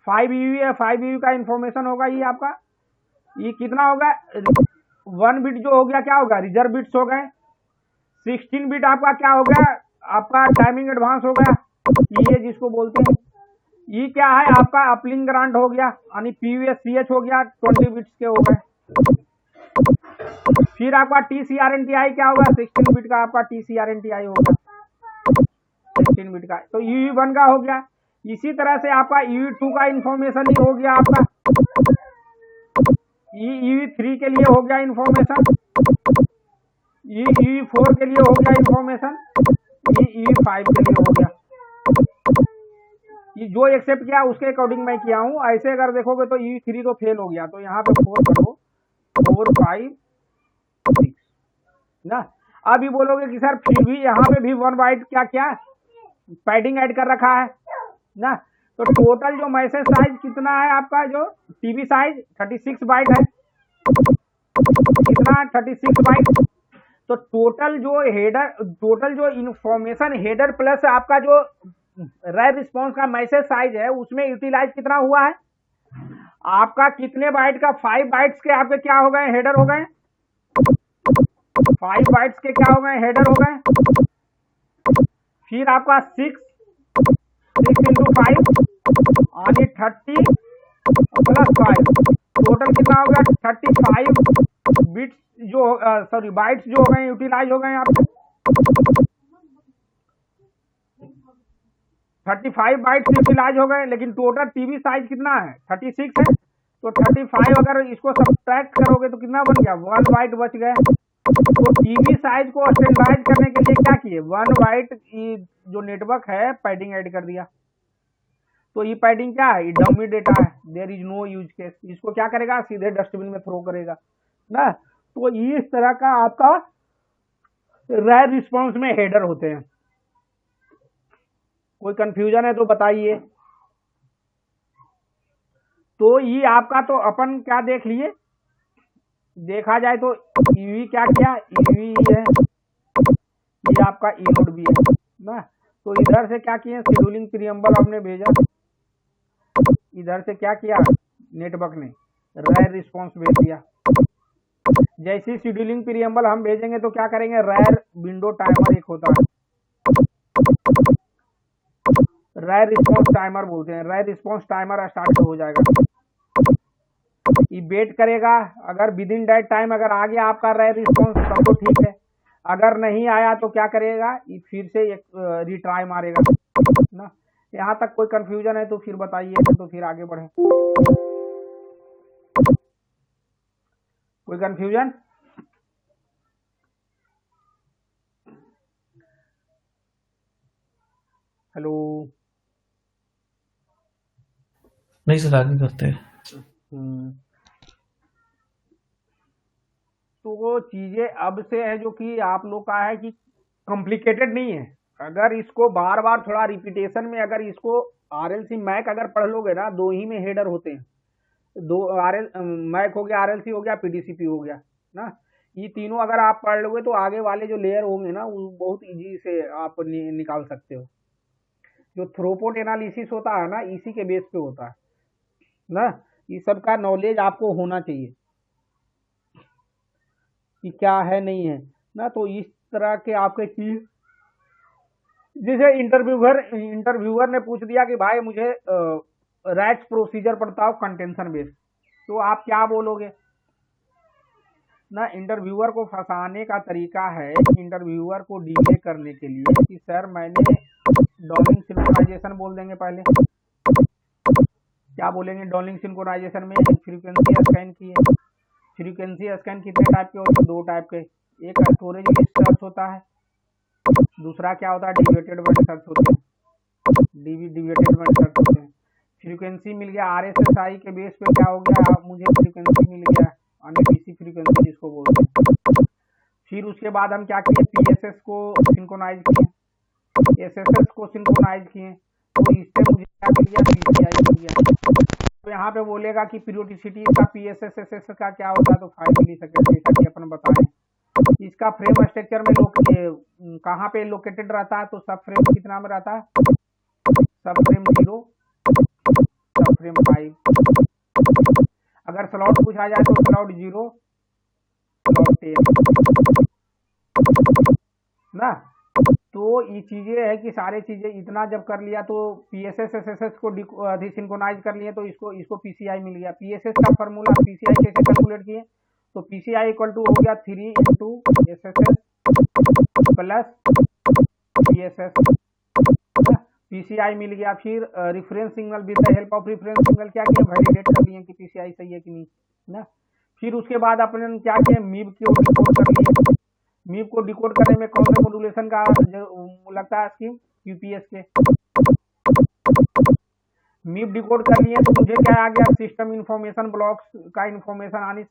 Speaker 1: 5 यूवी है, 5 यूवी का इंफॉर्मेशन होगा, ये आपका ये कितना होगा, 1 बिट जो हो गया क्या होगा, रिजर्व बिट्स हो गए। 16 बिट आपका क्या हो गया, आपका टाइमिंग एडवांस हो गया, ये जिसको बोलते हैं। ये क्या है आपका, अपलिंग ग्रांट हो गया, यानी PVSCH हो गया, 20 बिट्स के हो गए। फिर आपका TCRNTI क्या होगा, 16 बिट का आपका TCRNTI होगा, 16 बिट का। तो UV1 का हो गया। इसी तरह से आपका UV2 का इंफॉर्मेशन ही हो गया आपका, UV3 के लिए हो गया इंफॉर्मेशन, UV4 के लिए हो गया इंफॉर्मेशन, UV5 के लिए हो गया। ये जो एक्सेप्ट किया उसके अकॉर्डिंग मैं किया हूँ। ऐसे अगर देखोगे तो UV3 तो फेल हो गया, तो यहाँ पे 4 करो, 4 5 6 ना। अभी बोलोगे कि सर फिर भी यहाँ पे भी 1 बाइट क्या पैडिंग ऐड कर रखा है ना। तो टोटल जो मैसेज साइज कितना है आपका, जो टीबी साइज 36 बाइट है, कितना 36 बाइट। तो टोटल जो इंफॉर्मेशन हेडर प्लस आपका जो रेयर रिस्पॉन्स का मैसेज साइज है, उसमें यूटिलाइज कितना हुआ है आपका, कितने बाइट का, 5 बाइट्स के आपके क्या हो गए, हेडर हो गए, 5 बाइट्स के क्या हो गए, हेडर हो गए। फिर आपका 6 into 5 यानी 30 प्लस 5, टोटल कितना हो गया, 35 बिट्स जो सॉरी बाइट्स जो हो गए यूटिलाइज हो गए आपके 35 बाइट्स यूटिलाइज हो गए, लेकिन टोटल टीबी साइज कितना है 36 है। तो 35 अगर इसको सब्ट्रैक्ट करोगे तो कितना बन गया 1 बाइट बच गया। तो टीबी साइज को स्टैंडर्डाइज करने के लिए क्या किए 1 बाइट जो नेटवर्क है पैडिंग ऐड कर दिया। तो ये पैडिंग क्या है, ये डमी डेटा है, there is no use case. इसको क्या करेगा सीधे डस्टबिन में थ्रो करेगा ना। तो इस तरह का आपका रैर रिस्पॉन्स में हेडर होते हैं। कोई कंफ्यूजन है तो बताइए। तो ये आपका तो अपन क्या देख लिए, देखा जाए तो ईवी क्या किया, ईवी है, ये आपका इनोड भी है ना। तो इधर से क्या किए शेड्यूलिंग प्रीएम्बल हमने भेजा, इधर से क्या किया नेटवर्क ने रैर रिस्पॉन्स भेज दिया। जैसी शेड्यूलिंग प्रीएम्बल हम भेजेंगे तो क्या करेंगे रैर विंडो टाइमर एक होता है, रैर रिस्पॉन्स टाइमर बोलते हैं। रैर रिस्पॉन्स टाइमर स्टार्ट हो जाएगा, ये वेट करेगा, अगर विद इन दैट टाइम अगर आ गया आपका रैर रिस्पॉन्स तब तो ठीक है, अगर नहीं आया तो क्या करेगा ये फिर से एक रिट्राई मारेगा ना। यहाँ तक कोई कंफ्यूजन है तो फिर बताइए, तो फिर आगे बढ़े। कोई कंफ्यूजन? हेलो
Speaker 3: नहीं सर, आगे करते हैं।
Speaker 1: तो वो चीजें अब से है जो कि आप लोग का है कि कॉम्प्लिकेटेड नहीं है। अगर इसको बार बार थोड़ा रिपीटेशन में अगर इसको आरएलसी मैक अगर पढ़ लोगे ना, दो ही में हेडर होते हैं, दो आरएल मैक हो गया, आरएलसी हो गया, पीडीसीपी हो गया ना। ये तीनों अगर आप पढ़ लोगे तो आगे वाले जो लेयर होंगे ना वो बहुत इजी से आप निकाल सकते हो। जो थ्रूपुट एनालिसिस होता है ना इसी के बेस पे होता है ना। ये सब का नॉलेज आपको होना चाहिए कि क्या है नहीं है ना। तो इस तरह के आपके चीज, जैसे इंटरव्यूअर ने पूछ दिया कि भाई मुझे रैट्स प्रोसीजर बताओ कंटेंशन बेस, तो आप क्या बोलोगे ना। इंटरव्यूअर को फंसाने का तरीका है इंटरव्यूअर को डिले करने के लिए कि सर मैंने डॉलिंग सिंक्रोनाइजेशन बोल देंगे पहले। क्या बोलेंगे डॉलिंग सिंक्रोनाइजेशन में फ्रीक्वेंसी स्कैन की है। फ्रीक्वेंसी स्कैन कितने टाइप के होते हैं, दो टाइप के, एक स्टोरेज लिस्ट सर्च होता है, दूसरा क्या होता है डिविएटेड बैंड सर्च होते हैं, डिविएटेड बैंड सर्च होते हैं। फ्रीक्वेंसी मिल गया आरएसएसआई के बेस पे क्या हो गया मुझे फ्रीक्वेंसी मिल गया अनएपीसी फ्रीक्वेंसी जिसको बोलते हैं। फिर उसके बाद हम क्या किए पीएसएस को सिंक्रोनाइज किए, एसएसएस को सिंक्रोनाइज किए, तो इससे मुझे क्या मिल गया पीसीआई मिल गया। तो यहाँ पे बोलेगा कि पीरियोडिसिटी का पीएसएस एसएस का क्या होता है, तो 5 मिलीसेकंड जैसा कि अपन बताएं। इसका फ्रेम स्ट्रक्चर में कहाँ पे लोकेटेड रहता है, तो सब फ्रेम कितना में रहता है, सब फ्रेम 0, सब फ्रेम 5। अगर स्लॉट पूछा जाए तो स्लॉट 0, स्लॉट 10 ना। तो ये चीजें है कि सारे चीजें इतना जब कर लिया तो पीएसएस एसएसएस को सिंक्रोनाइज कर लिए तो इसको पीसीआई मिल गया। पीएसएस का फॉर्मूला पीसीआई कैसे कैलकुलेट किए, तो पीसीआई इक्वल टू हो गया 3 into SSS plus PSS. PCI मिल गया। फिर reference signal with the help of reference signal क्या किया वैलिडेट कर दिए कि पीसीआई सही है कि नहीं ना। फिर उसके बाद अपन क्या किए मीब को डिकोड कर लिए। मीब को डिकोड करने में कौन सा मॉड्यूलेशन का लगता है स्कीम, यूपीएस के। मीब डिकोड कर लिए तो मुझे क्या आ गया सिस्टम इंफॉर्मेशन ब्लॉक्स का इंफॉर्मेशन आनी,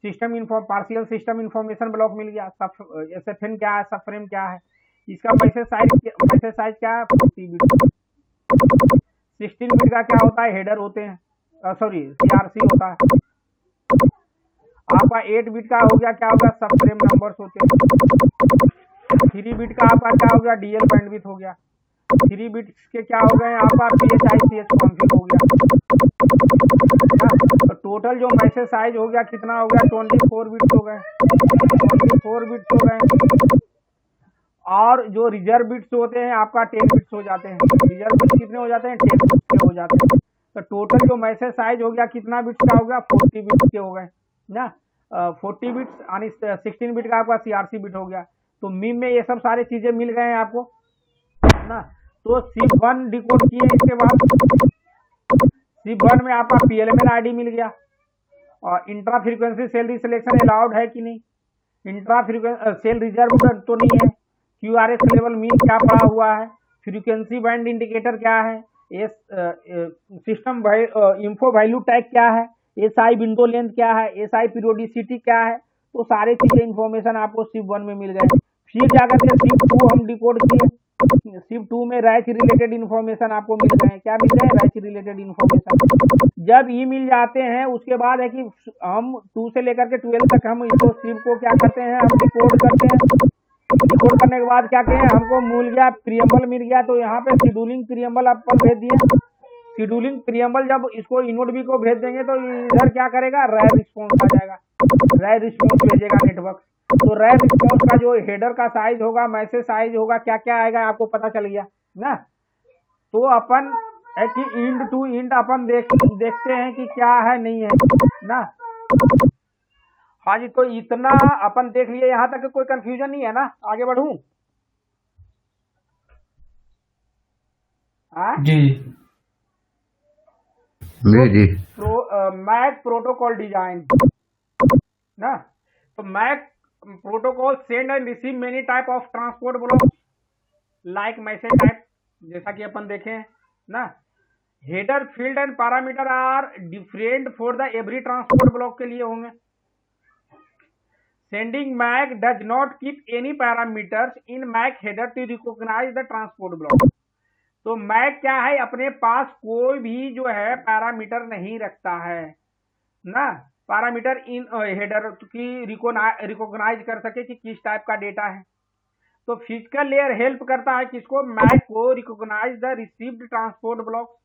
Speaker 1: पार्शियल सिस्टम इंफॉर्मेशन ब्लॉक मिल गया। सब एसएफएन क्या है, सब फ्रेम क्या है, इसका मैसेज साइज क्या है 40 बिट। 16 बिट का क्या होता है हेडर होते हैं, सॉरी सीआरसी होता है। आपका 8 बिट का हो गया क्या होगा सब फ्रेम नंबर्स होते हैं। 3 बिट का आपका क्या हो गया डीएल बैंडविड्थ हो गया। 3 बिट के क्या हो गए आपका PHICH कॉन्फिग हो गया। तो टोटल जो मैसेज साइज हो गया कितना हो गया 24 बिट्स हो गए, 24 बिट्स हो गए। और जो रिजर्व बिट्स होते हैं आपका 10 बिट्स हो जाते हैं। रिजर्व बिट्स कितने हो जाते हैं 10 बिट्स के हो जाते हैं। तो टोटल जो मैसेज साइज हो गया कितना बिट्स का हो गया 40 बिट्स के हो गए ना। 40 बिट्स यानी 16 बिट का आपका सीआरसी बिट हो गया। तो मीम में ये सब सारी चीजें मिल गए हैं आपको ना। तो SIP1 डिकोड किए, इसके बाद SIP1 में आपका PLMN आईडी मिल गया, और इंट्रा फ्रीक्वेंसी सेल रिसिलेक्शन अलाउड है कि नहीं, इंट्रा सेल रिजर्व तो नहीं है, QRS लेवल मीन क्या पड़ा हुआ है, फ्रीक्वेंसी बैंड इंडिकेटर क्या है, सिस्टम इंफो वैल्यू टैग क्या है, SI विंडो लेंथ क्या है, SI पीरियोडिसिटी क्या है। तो सारे चीजें इन्फॉर्मेशन आपको SIP1 में मिल गए। फिर जाकर के SIP2 हम डिकोड किए, SIP2 में रैच रिलेटेड इन्फॉर्मेशन आपको मिल गए। क्या मिल गए? Wretch related information. जब ये मिल जाते हैं उसके बाद है कि हम 2 से लेकर के 12 तक हम इसको SIP को क्या करते हैं, हम डिकोड करते हैं। डिकोड करने के बाद क्या कहें, हमको मिल गया प्रियम्बल मिल गया, तो यहाँ पे शेड्यूलिंग प्रियम्बल अपन भेज दिए। शेड्यूलिंग प्रियम्बल जब इसको इनोड बी को भेज देंगे तो इधर क्या करेगा, रैर रिस्पॉन्स आ जाएगा, रैर रिस्पॉन्स भेजेगा नेटवर्क। तो रैर रिस्पॉन्स का जो हेडर का साइज होगा, मैसेज साइज होगा, क्या क्या आएगा आपको पता चल गया ना। तो अपन है कि इंड टू इंड अपन देखते हैं कि क्या है नहीं है ना। हाँ जी, तो इतना अपन देख लिए, यहाँ तक कोई कंफ्यूजन नहीं है ना, आगे बढ़ूं?
Speaker 3: जी
Speaker 2: जी
Speaker 1: मैक प्रोटोकॉल डिजाइन ना। तो MAC protocol send and receive many type of transport block like message type, जैसा कि अपन देखें ना। Header field and parameter are different for the every transport block के लिए होंगे। Sending MAC does not keep any parameters in MAC header to recognize the transport block। तो MAC क्या है, अपने पास कोई भी जो है पैरामीटर नहीं रखता है ना, पैरामीटर इन हेडर की रिकॉग्नाइज कर सके कि किस टाइप का डेटा है। तो फिजिकल लेयर हेल्प करता है किसको, MAC को recognise the received transport block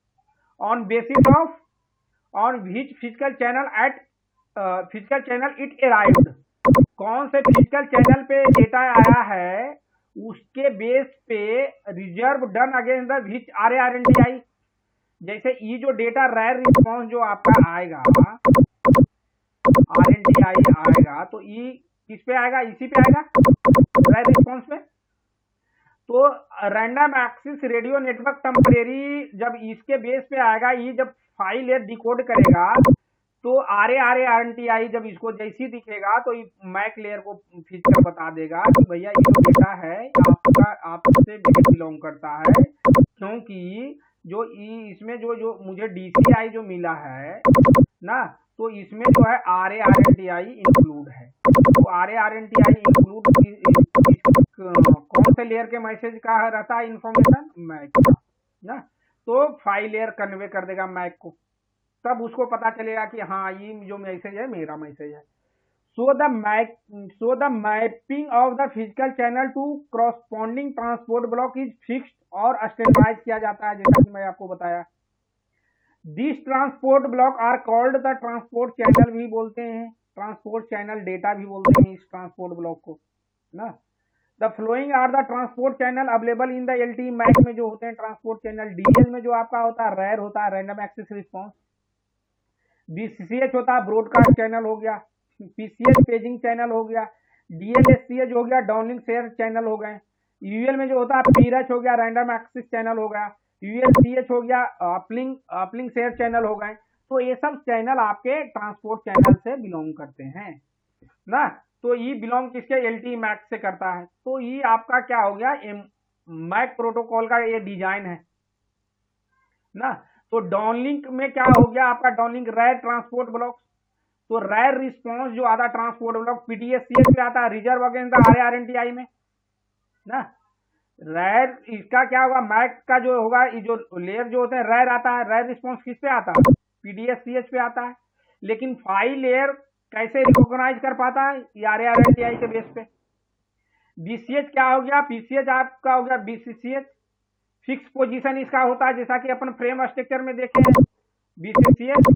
Speaker 1: on basis of on which physical channel it arrived. कौन से फिजिकल चैनल पे डेटा आया है उसके बेस पे reserve done against the which RARNTI। जैसे ये जो डेटा रैर रिस्पॉन्स जो आपका आएगा, RNTI आएगा, तो ये किस पे आएगा, इसी पे आएगा रैर रिस्पॉन्स पे। तो random access radio network temporary जब इसके बेस पे आएगा, ये जब फाइल लेयर डिकोड करेगा तो RARNTI जब इसको जैसी दिखेगा तो मैक लेयर को फिजिकल बता देगा कि भैया ये जो डेटा है आपका आपसे बिलोंग करता है, क्योंकि जो इसमें जो मुझे DCI जो मिला है ना, तो इसमें जो है RARNTI इंक्लूड है। तो RARNTI इंक्लूड कौन से लेयर के मैसेज का रहता है इंफॉर्मेशन, मैक का ना। तो फाइल लेयर कन्वे कर देगा मैक को, तब उसको पता चलेगा कि हाँ ये जो मैसेज है मेरा मैसेज है। So the mapping of the physical channel to corresponding transport block is fixed और स्टैंडर्डाइज किया जाता है, जैसा कि मैं आपको बताया। This transport block are called the transport channel भी बोलते हैं, ट्रांसपोर्ट चैनल डेटा भी बोलते हैं इस ट्रांसपोर्ट ब्लॉक को ना। The following are the transport channel available in the LTE MAC में जो होते हैं ट्रांसपोर्ट चैनल। DL में जो आपका होता है रैर होता है, रैंडम एक्सेस रिस्पॉन्स। BCH होता है ब्रॉडकास्ट चैनल हो गया, PCH पेजिंग चैनल हो गया, DLSCH हो गया डाउनलिंक शेयर चैनल हो गए। UL में जो होता है PRH हो गया रैंडम एक्सेस चैनल हो गया, ULCH हो गया अपलिंक शेयर चैनल हो गए। तो ये सब चैनल आपके ट्रांसपोर्ट चैनल से बिलोंग करते हैं ना। तो ये बिलोंग किसके, LTE मैक से करता है। तो ये आपका क्या हो गया, मैक प्रोटोकॉल का ये डिजाइन है ना। तो डाउनलिंक में क्या हो गया आपका, डाउनलिंक रैर ट्रांसपोर्ट ब्लॉक। तो रैर रिस्पॉन्स जो आता है ट्रांसपोर्ट ब्लॉक PTSCH पे आता है, रिजर्व अगेंस्ट द RARNTI में ना। रैर इसका क्या होगा, मैक का जो होगा, ये जो लेयर जो होते हैं रैर आता है, रैर रिस्पॉन्स किस पे आता है, PTSCH पे आता है। लेकिन फाइल लेयर कैसे रिकॉग्नाइज कर पाता है, RARNTI के बेस पे। BCH क्या हो गया, PCH आपका हो गया BCCH, फिक्स पोजीशन इसका होता है, जैसा कि अपन फ्रेम स्ट्रक्चर में देखे हैं। BCCH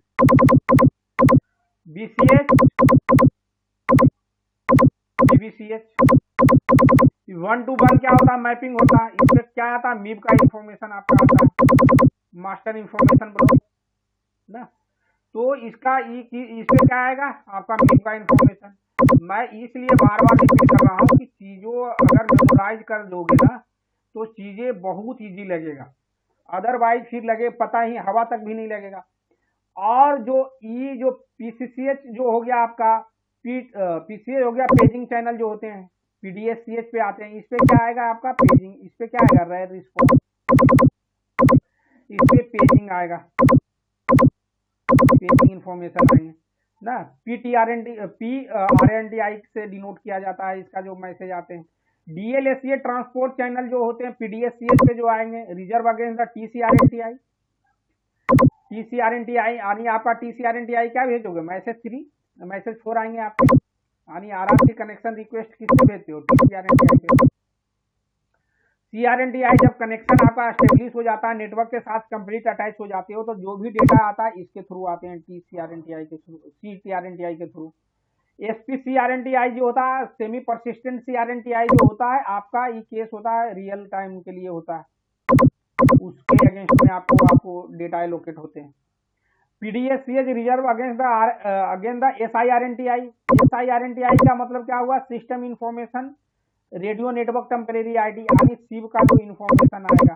Speaker 1: 1 to 1 क्या होता है, मैपिंग होता है। इसमें क्या आता है, MIB का इंफॉर्मेशन आपका आता है, मास्टर इंफॉर्मेशन ब्लॉक ना। तो इसका इसमें क्या आएगा आपका मीडिया इंफॉर्मेशन। मैं इसलिए बार बार रिपीट कर रहा हूँ कि चीजों अगर मेमोराइज कर दोगे ना तो चीजें बहुत इजी लगेगा, अदरवाइज फिर लगे पता ही हवा तक भी नहीं लगेगा। और जो पीसीसीएच जो हो गया आपका, पीसीएच हो गया पेजिंग चैनल जो होते हैं, पीडीएससीएच पे आते हैं, इस पे क्या आएगा आपका पेजिंग, इस पे क्या आएगा रेड रिस्पॉन्स, इस पे पेजिंग आएगा, पेजिंग इंफॉर्मेशन आएंगे ना। पीआरएनटीआई से डिनोट किया जाता है इसका जो मैसेज आते हैं। डीएलएससीए ट्रांसपोर्ट चैनल जो होते हैं पीडीएससीएच पे जो आएंगे, रिजर्व अगेंस्ट द टीसीआरएनटीआई, टीसीआरएनटीआई यानी आपका टीसीआरएनटीआई क्या भेजोगे, मैसेज 3 मैसेज 4 आएंगे आपके, यानी आरआरसी कनेक्शन रिक्वेस्ट किसको भेजते हो, टीसीआरएनटीआई पे। सीआरएनटीआई जब कनेक्शन आपका एस्टेब्लिश हो जाता है, नेटवर्क के साथ कंप्लीट अटैच हो जाते हो, तो जो भी डेटा आता है इसके थ्रू आते हैं, टीसीआरएनटीआई के थ्रू, सीटीआरएनटीआई के थ्रू। एसपीसीआरएनटीआई जो होता है सेमी परसिस्टेंट सीआरएनटीआई जो होता है आपका, ये केस होता है रियल टाइम के लिए होता है, उसके अगेंस्ट में आपको डेटा एलोकेट होते हैं। पीडीएससीएच रिजर्व अगेंस्ट द एसआईआरएनटीआई। एसआईआरएनटीआई का मतलब क्या हुआ, system information radio network temporary ID, यानी सिव का जो इंफॉर्मेशन आएगा।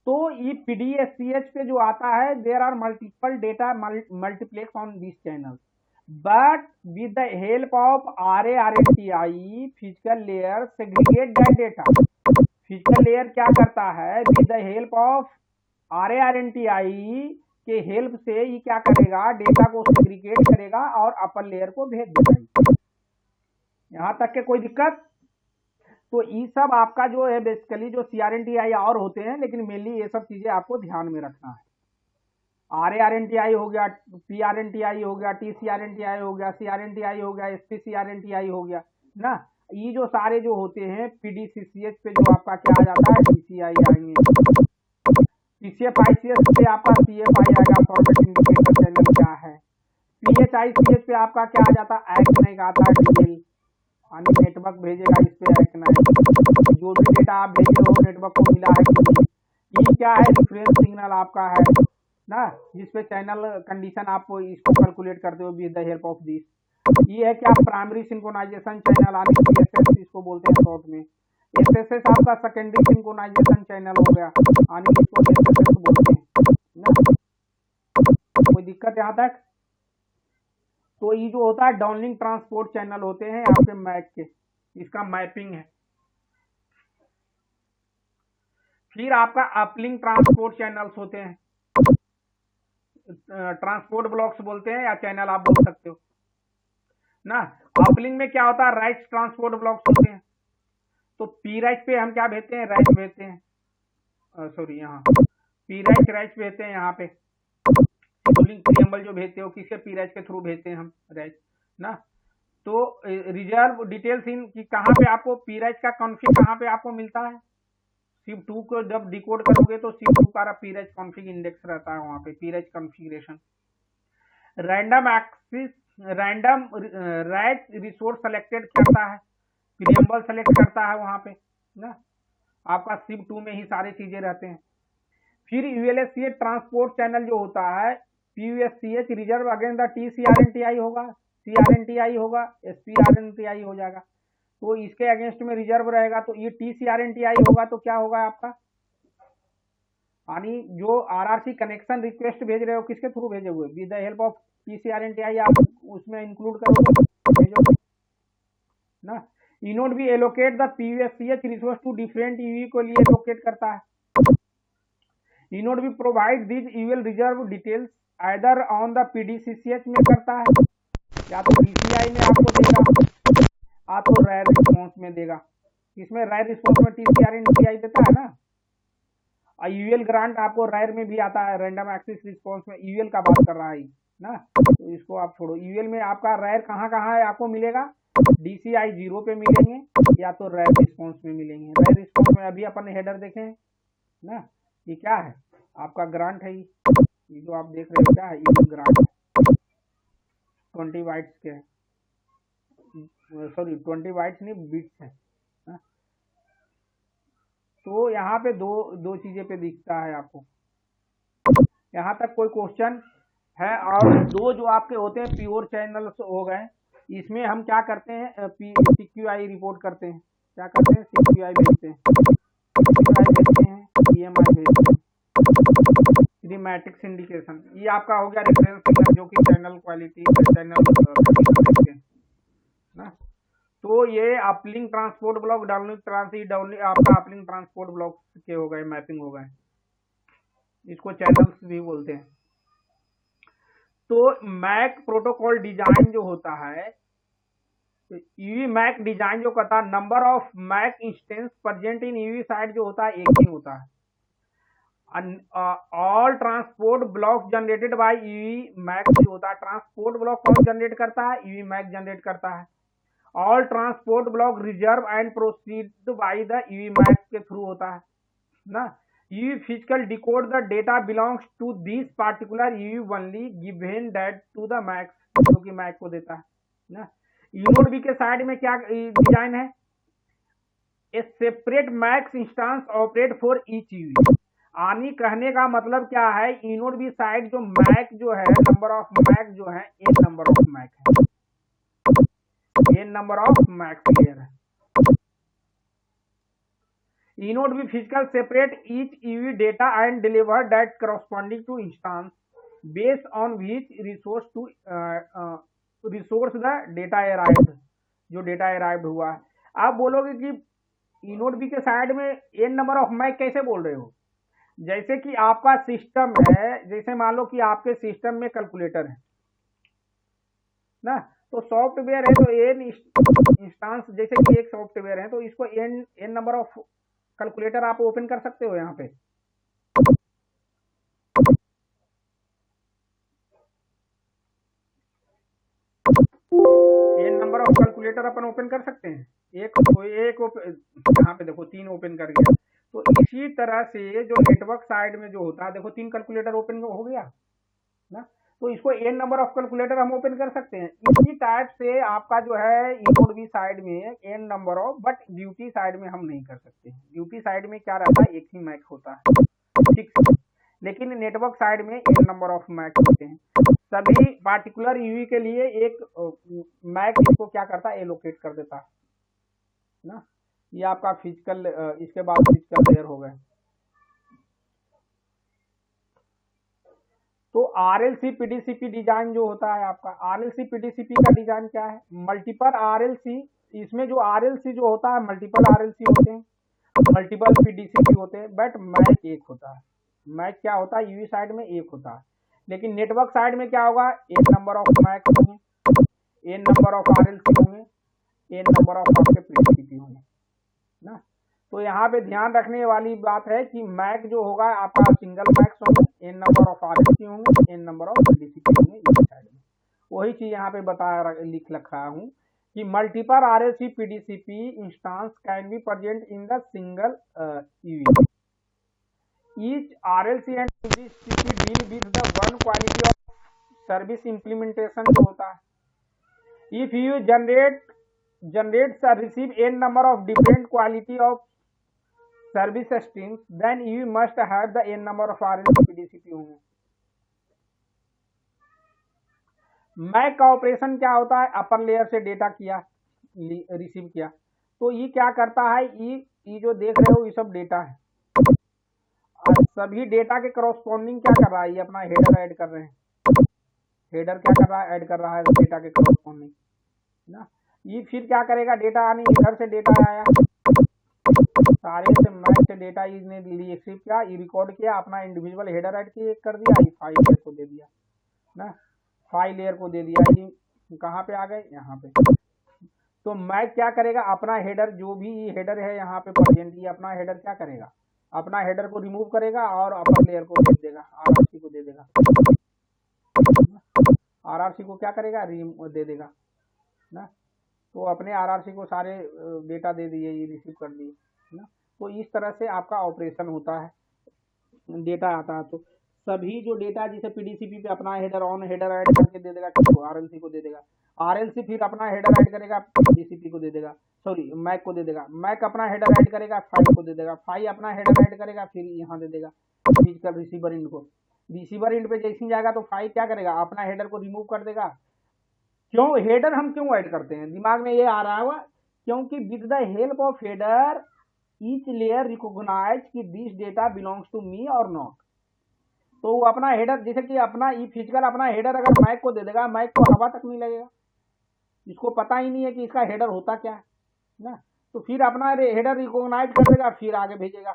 Speaker 1: तो ये पीडीएससीएच पे जो आता है, there are multiple data multiplex on this channel, but with the help of RARNTI physical layer segregate that data। Physical layer क्या करता है, with the help of RARNTI के हेल्प से ये क्या करेगा, डेटा को सेग्रीगेट करेगा और अपर लेयर को भेज देगा। यहाँ तक के कोई दिक्कत? तो ये सब आपका जो है बेसिकली जो सीआरएनटीआई और होते हैं, लेकिन मेनली ये सब चीजें आपको ध्यान में रखना है। आरएआरएनटीआई हो गया, पीआरएनटीआई हो गया, टीसीआरएनटीआई हो गया, सीआरएनटीआई हो गया, एसपीसीआरएनटीआई हो गया ना। ये जो सारे जो होते हैं पीडीसीसीएच पे जो आपका क्या आ जाता है, डीसीआई आएंगे, पीसीएफआईसीएच पे आपका सीएफआई आएगा, फॉर्मेट इंडिकेटर चैनल क्या है। पीएचआईसीएच पे आपका क्या आ जाता है, एक्ट का आता है डीएल, यानी नेटवर्क भेजेगा इस पे एक्ट ना, जो भी डेटा आप भेजे हो नेटवर्क को मिला है कि नहीं। ये क्या है, रिफरेंस सिग्नल आपका है ना, जिसपे चैनल कंडीशन आप इसको कैलकुलेट करते हो with the help of this. ये है क्या, प्राइमरी सिंक्रोनाइजेशन चैनल, यानी पीएसएस इसको बोलते हैं शॉर्ट में। एसएसएस आपका सेकेंडरी सिंक्रोनाइजेशन चैनल हो गया, यानी इसको एसएसएस बोलते हैं ना। कोई दिक्कत यहाँ तक? तो ये जो होता है डाउनलिंक ट्रांसपोर्ट चैनल होते हैं आपके मैक के, इसका मैपिंग है। फिर आपका अपलिंक ट्रांसपोर्ट चैनल्स होते हैं, ट्रांसपोर्ट ब्लॉक्स बोलते हैं या चैनल आप बोल सकते हो ना। अपलिंक में क्या होता है, राइट्स ट्रांसपोर्ट ब्लॉक्स होते हैं। तो पी राइट पे हम क्या भेजते हैं, राइट भेजते हैं, सॉरी यहाँ पी राइट भेजते हैं, यहाँ पे प्रीएम्बल जो भेजते हो किसके, पी राइट के थ्रू भेजते हैं हम राइट ना। तो रिजर्व डिटेल्स इन की कहाँ पे आपको पी राइट का कॉन्फिग कहाँ पे आपको मिलता है, सिप 2 को जब डिकोड करोगे तो सिप 2 का पीराइज कॉन्फिग इंडेक्स रहता है वहां पे, PRACH configuration. Random access, random right resource selected करता है, प्रीएम्बल सेलेक्ट करता है वहां पे ना, आपका सिप 2 में ही सारी चीजें रहते हैं। फिर यूएलएससीएच ट्रांसपोर्ट चैनल जो होता है, पीयूएससीएच रिजर्व अगेंस्ट द टीसीआरएनटीआई होगा, सीआरएनटीआई होगा, एसपीआरएनटीआई हो जाएगा। तो इसके अगेंस्ट में रिजर्व रहेगा, तो ये टीसीआरएनटीआई होगा तो क्या होगा आपका, यानी जो आरआरसी कनेक्शन रिक्वेस्ट भेज रहे हो किसके थ्रू भेजोगे, with the help of TCRNTI आप उसमें इंक्लूड करोगे, भेजोगे ना। ENode B allocate the PUSCH resource to different UE को लिए एलोकेट करता है। ENode B provide this UL reserve details either on the PDCCH में करता है, या तो डीसीआई में आपको देगा, आप तो रायर रिस्पॉन्स में देगा। इसमें रायर रिस्पॉन्स में टीसीआरएनटीआई देता है ना, और यूएल ग्रांट आपको रायर में भी आता है, रैंडम एक्सेस रिस्पॉन्स में यूएल का बात कर रहा है ना। तो इसको आप छोड़ो, यूएल में आपका रायर कहाँ कहाँ है आपको मिलेगा, डीसीआई 0 पे मिलेंगे या तो रायर रिस्पॉन्स में मिलेंगे। रायर रिस्पॉन्स में अभी अपन हेडर देखें ना, ये क्या है आपका ग्रांट है, ये जो आप देख रहे हो क्या है, यूएल ग्रांट 20 बाइट्स के, सॉरी 20 बाइट्स नहीं बिट्स है। तो यहाँ पे दो चीजें पे दिखता है आपको। यहाँ तक कोई क्वेश्चन? है। और दो जो आपके होते हैं प्योर चैनल्स हो गए, इसमें हम क्या करते हैं, CQI रिपोर्ट करते हैं। क्या करते हैं, CQI भेजते हैं, CQI भेजते हैं, EMI भेजते हैं, सीमेटिक इंडिकेशन। ये आपका हो गया रेफरेंस फिगर जो कि चैनल क्वालिटी चैनल ना। तो ये uplink transport block, downlink downlink आपका अपलिंक ट्रांसपोर्ट ब्लॉक के हो गए, मैपिंग हो गए, इसको चैनल्स भी बोलते हैं। तो मैक प्रोटोकॉल डिजाइन जो होता है, ईवी मैक डिजाइन जो करता है, number of MAC instance present in UE side जो होता है एक ही होता है। All transport block generated by UE MAC जो होता है, ट्रांसपोर्ट ब्लॉक कौन जनरेट करता है, ईवी मैक जनरेट करता है। All transport block reserve and proceed by the UE MAC के थ्रू होता है ना। UE physical decode the data belongs to this particular UE only given that to the MAC, जो कि मैक को देता है ना। यूनोड बी के साइड में क्या डिजाइन है, a separate MACs instance operate for each UE. आनी कहने का मतलब क्या है, इनोड बी साइड जो मैक जो है, नंबर ऑफ मैक जो है, एन नंबर ऑफ मैक है, N number of MAC clear है। ENode B physical separate each UE data and deliver that corresponding to instance based on which resource to resource the data arrived, जो data arrived हुआ है। आप बोलोगे कि inode B के side में N number of Mac कैसे बोल रहे हो, जैसे कि आपका सिस्टम है, जैसे मान लो कि आपके सिस्टम में कैलकुलेटर है ना, तो सॉफ्टवेयर है तो एन इंस्टेंस, जैसे कि एक सॉफ्टवेयर है तो इसको एन नंबर ऑफ कैलकुलेटर आप ओपन कर सकते हो यहाँ पे। एन नंबर ऑफ कैलकुलेटर अपन ओपन कर सकते हैं, एक यहाँ पे देखो 3 ओपन कर गया। तो इसी तरह से जो नेटवर्क साइड में जो होता है, देखो 3 कैलकुलेटर ओपन हो गया ना, तो इसको एन नंबर ऑफ कैलकुलेटर हम ओपन कर सकते हैं। इसी टाइप से आपका जो है इनोड बी साइड में N number of, but duty side में हम नहीं कर सकते। ड्यूटी साइड में क्या रहता है, एक ही मैक होता है, ठीक, लेकिन नेटवर्क साइड में एन नंबर ऑफ मैक होते हैं। सभी पार्टिकुलर यूवी के लिए एक मैक इसको क्या करता है, एलोकेट कर देता है ना। ये आपका फिजिकल, इसके बाद फिजिकल लेयर हो गए। तो आरएलसी पीडीसीपी डिजाइन जो होता है आपका, आरएलसी पीडीसीपी का डिजाइन क्या है, मल्टीपल आरएलसी, इसमें जो आरएलसी जो होता है मल्टीपल आरएलसी होते हैं, मल्टीपल पीडीसीपी होते हैं, बट मैक एक होता है। मैक क्या होता है, यूवी साइड में एक होता है, लेकिन नेटवर्क साइड में क्या होगा, एन नंबर ऑफ मैक होंगे, एन नंबर ऑफ आरएलसी होंगे, एन नंबर ऑफ आपके पीडीसीपी होंगे ना। तो यहाँ पे ध्यान रखने वाली बात है कि मैक जो होगा आपका सिंगल मैक्स होंगे, एन नंबर ऑफ आरएलसी होंगे, एन नंबर ऑफ पीडीसीपी होंगे इस साइड में। वही चीज यहाँ पे बताया लिख रखा हूँ कि multiple RLC PDCP instance can be present in the single EV. Each RLC and PDCP deal with the one quality of service implementation जो होता है। If you generates or receive n number of different quality of service streams, then you must have the n number of RLC PDCP होंगे। Mac का operation क्या होता है, upper layer से data किया, रिसीव किया, तो ये क्या करता है, ये जो देख रहे हो ये सब डेटा है, सभी डेटा के करस्पॉन्डिंग क्या कर रहा है, ये अपना हेडर ऐड कर रहे हैं। हेडर क्या कर रहा है, ऐड कर रहा है डेटा के करस्पॉन्डिंग ना। ये फिर क्या करेगा, डेटा आने, इधर से डेटा आया, सारे से मैक से डेटा इसने रिसीव किया, ये रिकॉर्ड किया, अपना इंडिविजुअल हेडर ऐड कर दिया, ये फाइल लेयर को दे दिया ना, फाइल लेयर को दे दिया। ये कहाँ पे आ गए, यहाँ पे। तो मैक क्या करेगा, अपना हेडर जो भी हेडर है यहाँ पे प्रेजेंट, ये अपना हेडर क्या करेगा, अपना हेडर को रिमूव करेगा और अपर लेयर को दे देगा, आरआरसी को दे देगा, आरआरसी को क्या करेगा, दे देगा ना। तो अपने आरआरसी को सारे डेटा दे दिए, ये रिसीव कर लिए ना। तो इस तरह से आपका ऑपरेशन होता है, डेटा आता है। तो सभी जो डेटा जिसे पीडीसीपी पे अपना हेडर ऑन हेडर ऐड करके दे देगा, तो आरएलसी को दे देगा, आरएलसी फिर अपना हेडर ऐड करेगा, पीडीसीपी को दे देगा, सॉरी मैक को दे देगा, मैक अपना हेडर ऐड करेगा, फाइल को दे देगा, फाइल अपना हेडर ऐड करेगा, फिर यहाँ दे देगा फिजिकल रिसीवर इनको। रिसीवर एंड पे जैसे ही जाएगा तो फाइल क्या करेगा, अपना हेडर को रिमूव कर देगा। क्यों हेडर हम क्यों ऐड करते हैं, दिमाग में ये आ रहा होगा, क्योंकि with the help of header each layer recognise कि this data belongs to me और नॉट। तो वो अपना हेडर, जैसे कि अपना ई फिजिकल अपना हेडर अगर मैक को दे देगा, मैक को हवा तक नहीं लगेगा, इसको पता ही नहीं है कि इसका हेडर होता क्या है ना। तो फिर अपना हेडर रिकॉग्नाइज कर देगा, फिर आगे भेजेगा।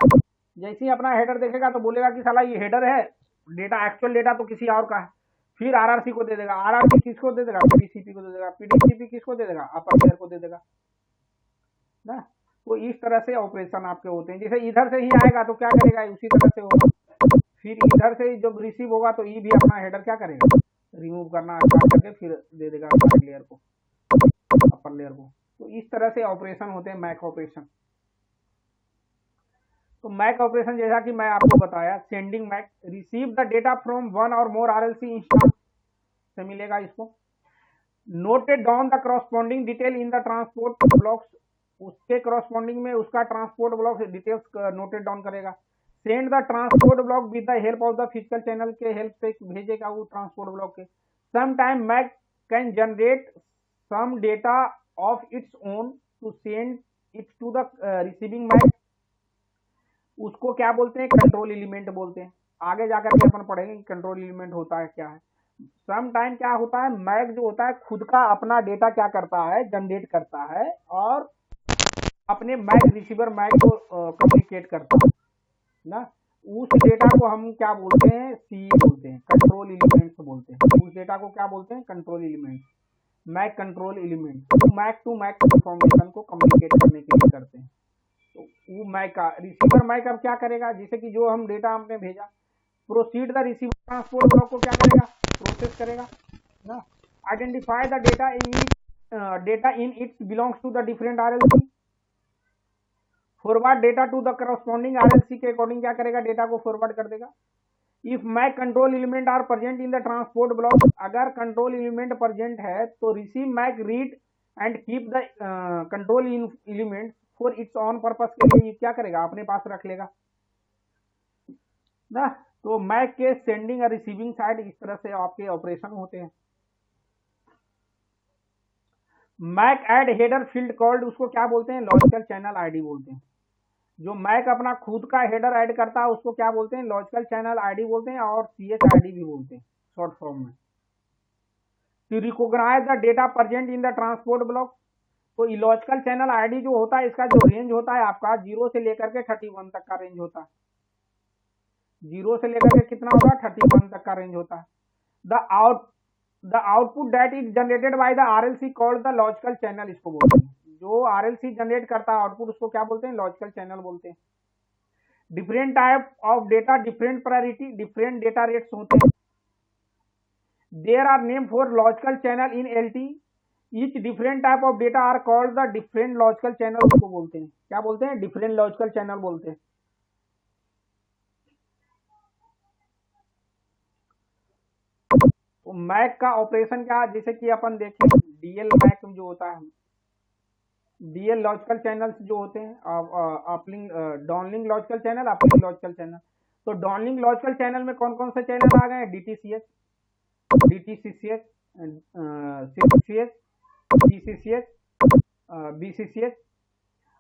Speaker 1: जैसे ही अपना हेडर देखेगा तो बोलेगा कि साला ये हेडर है, डेटा एक्चुअल डेटा तो किसी और का है। फिर आरआरसी को दे देगा, आरआरसी किसको दे देगा, पीडीसीपी को दे देगा, पीडीसीपी किसको दे देगा, अपर लेयर को दे देगा ना। तो इस तरह से ऑपरेशन आपके होते हैं। जैसे इधर से ही आएगा तो क्या करेगा, उसी तरह से होगा। फिर इधर से जब रिसीव होगा तो ये भी अपना हेडर क्या करेगा, रिमूव करना स्टार्ट करके फिर दे देगा अपर लेयर को, अपर लेयर को। तो इस तरह से ऑपरेशन होते हैं मैक ऑपरेशन। तो मैक ऑपरेशन जैसा कि मैं आपको बताया, sending MAC, receive the data from one or more RLC instance से मिलेगा इसको। Noted down the corresponding detail in the transport blocks, उसके करस्पॉन्डिंग में उसका transport block details noted down करेगा। Send the transport block with the help of the physical channel के help से भेजेगा वो ट्रांसपोर्ट ब्लॉक के। Some time MAC can generate some data of its own to send it to the receiving MAC, उसको क्या बोलते हैं, control element बोलते हैं। आगे जाकर के अपन पढ़ेंगे कि कंट्रोल एलिमेंट होता है क्या है। सम टाइम क्या होता है, मैक जो होता है खुद का अपना डेटा क्या करता है, जनरेट करता है और अपने मैक रिसीवर मैक को कम्युनिकेट करता है ना। उस डेटा को हम क्या बोलते हैं, सी बोलते हैं, कंट्रोल एलिमेंट्स बोलते हैं। उस डेटा को क्या बोलते हैं, control element, MAC control element. तो मैक टू मैक इंफॉर्मेशन को कम्युनिकेट करने के लिए करते हैं। तो वो मैक का रिसीवर मैक अब क्या करेगा, जैसे कि जो हम डेटा हमने भेजा, proceed the receiver transport block को क्या करेगा, प्रोसेस करेगा ना। Identify the data in its belongs to the different RLC, forward data to the corresponding RLC के अकॉर्डिंग क्या करेगा, डेटा को फॉरवर्ड कर देगा। If MAC control element are present in the transport block, अगर कंट्रोल एलिमेंट प्रेजेंट है तो receive MAC read and keep the control element for its own purpose के लिए क्या करेगा, अपने पास रख लेगा ना। तो मैक के सेंडिंग और रिसीविंग साइड इस तरह से आपके ऑपरेशन होते हैं। MAC add header field called, उसको क्या बोलते हैं, लॉजिकल चैनल आईडी बोलते हैं। जो मैक अपना खुद का हेडर ऐड करता है उसको क्या बोलते हैं, लॉजिकल चैनल आईडी बोलते हैं और CHID भी बोलते हैं शॉर्ट फॉर्म में। To recognise the data present in the transport block, तो लॉजिकल चैनल आईडी जो होता है इसका जो रेंज होता है आपका 0 से लेकर के 31 तक का रेंज होता है। 0 से लेकर के कितना होगा, 31 तक का रेंज होता है। The output that is generated by the RLC called the logical channel, इसको बोलते हैं। जो आरएलसी जनरेट करता है आउटपुट उसको क्या बोलते हैं, लॉजिकल चैनल बोलते हैं। Different type of data, different priority, different data rates होते हैं। There are name for logical channel in LT, each different type of data are called the different logical channel, उसको बोलते हैं, क्या बोलते हैं, डिफरेंट लॉजिकल चैनल बोलते हैं। तो मैक का ऑपरेशन क्या, जैसे कि अपन देखें DL मैक जो होता है, DL लॉजिकल चैनल्स जो होते हैं, uplink downlink logical channel, uplink logical channel. तो डाउनलिंक लॉजिकल चैनल में कौन कौन से चैनल आ गए हैं, DTCH, DTCCH, CCCH, TCCH, BCCH।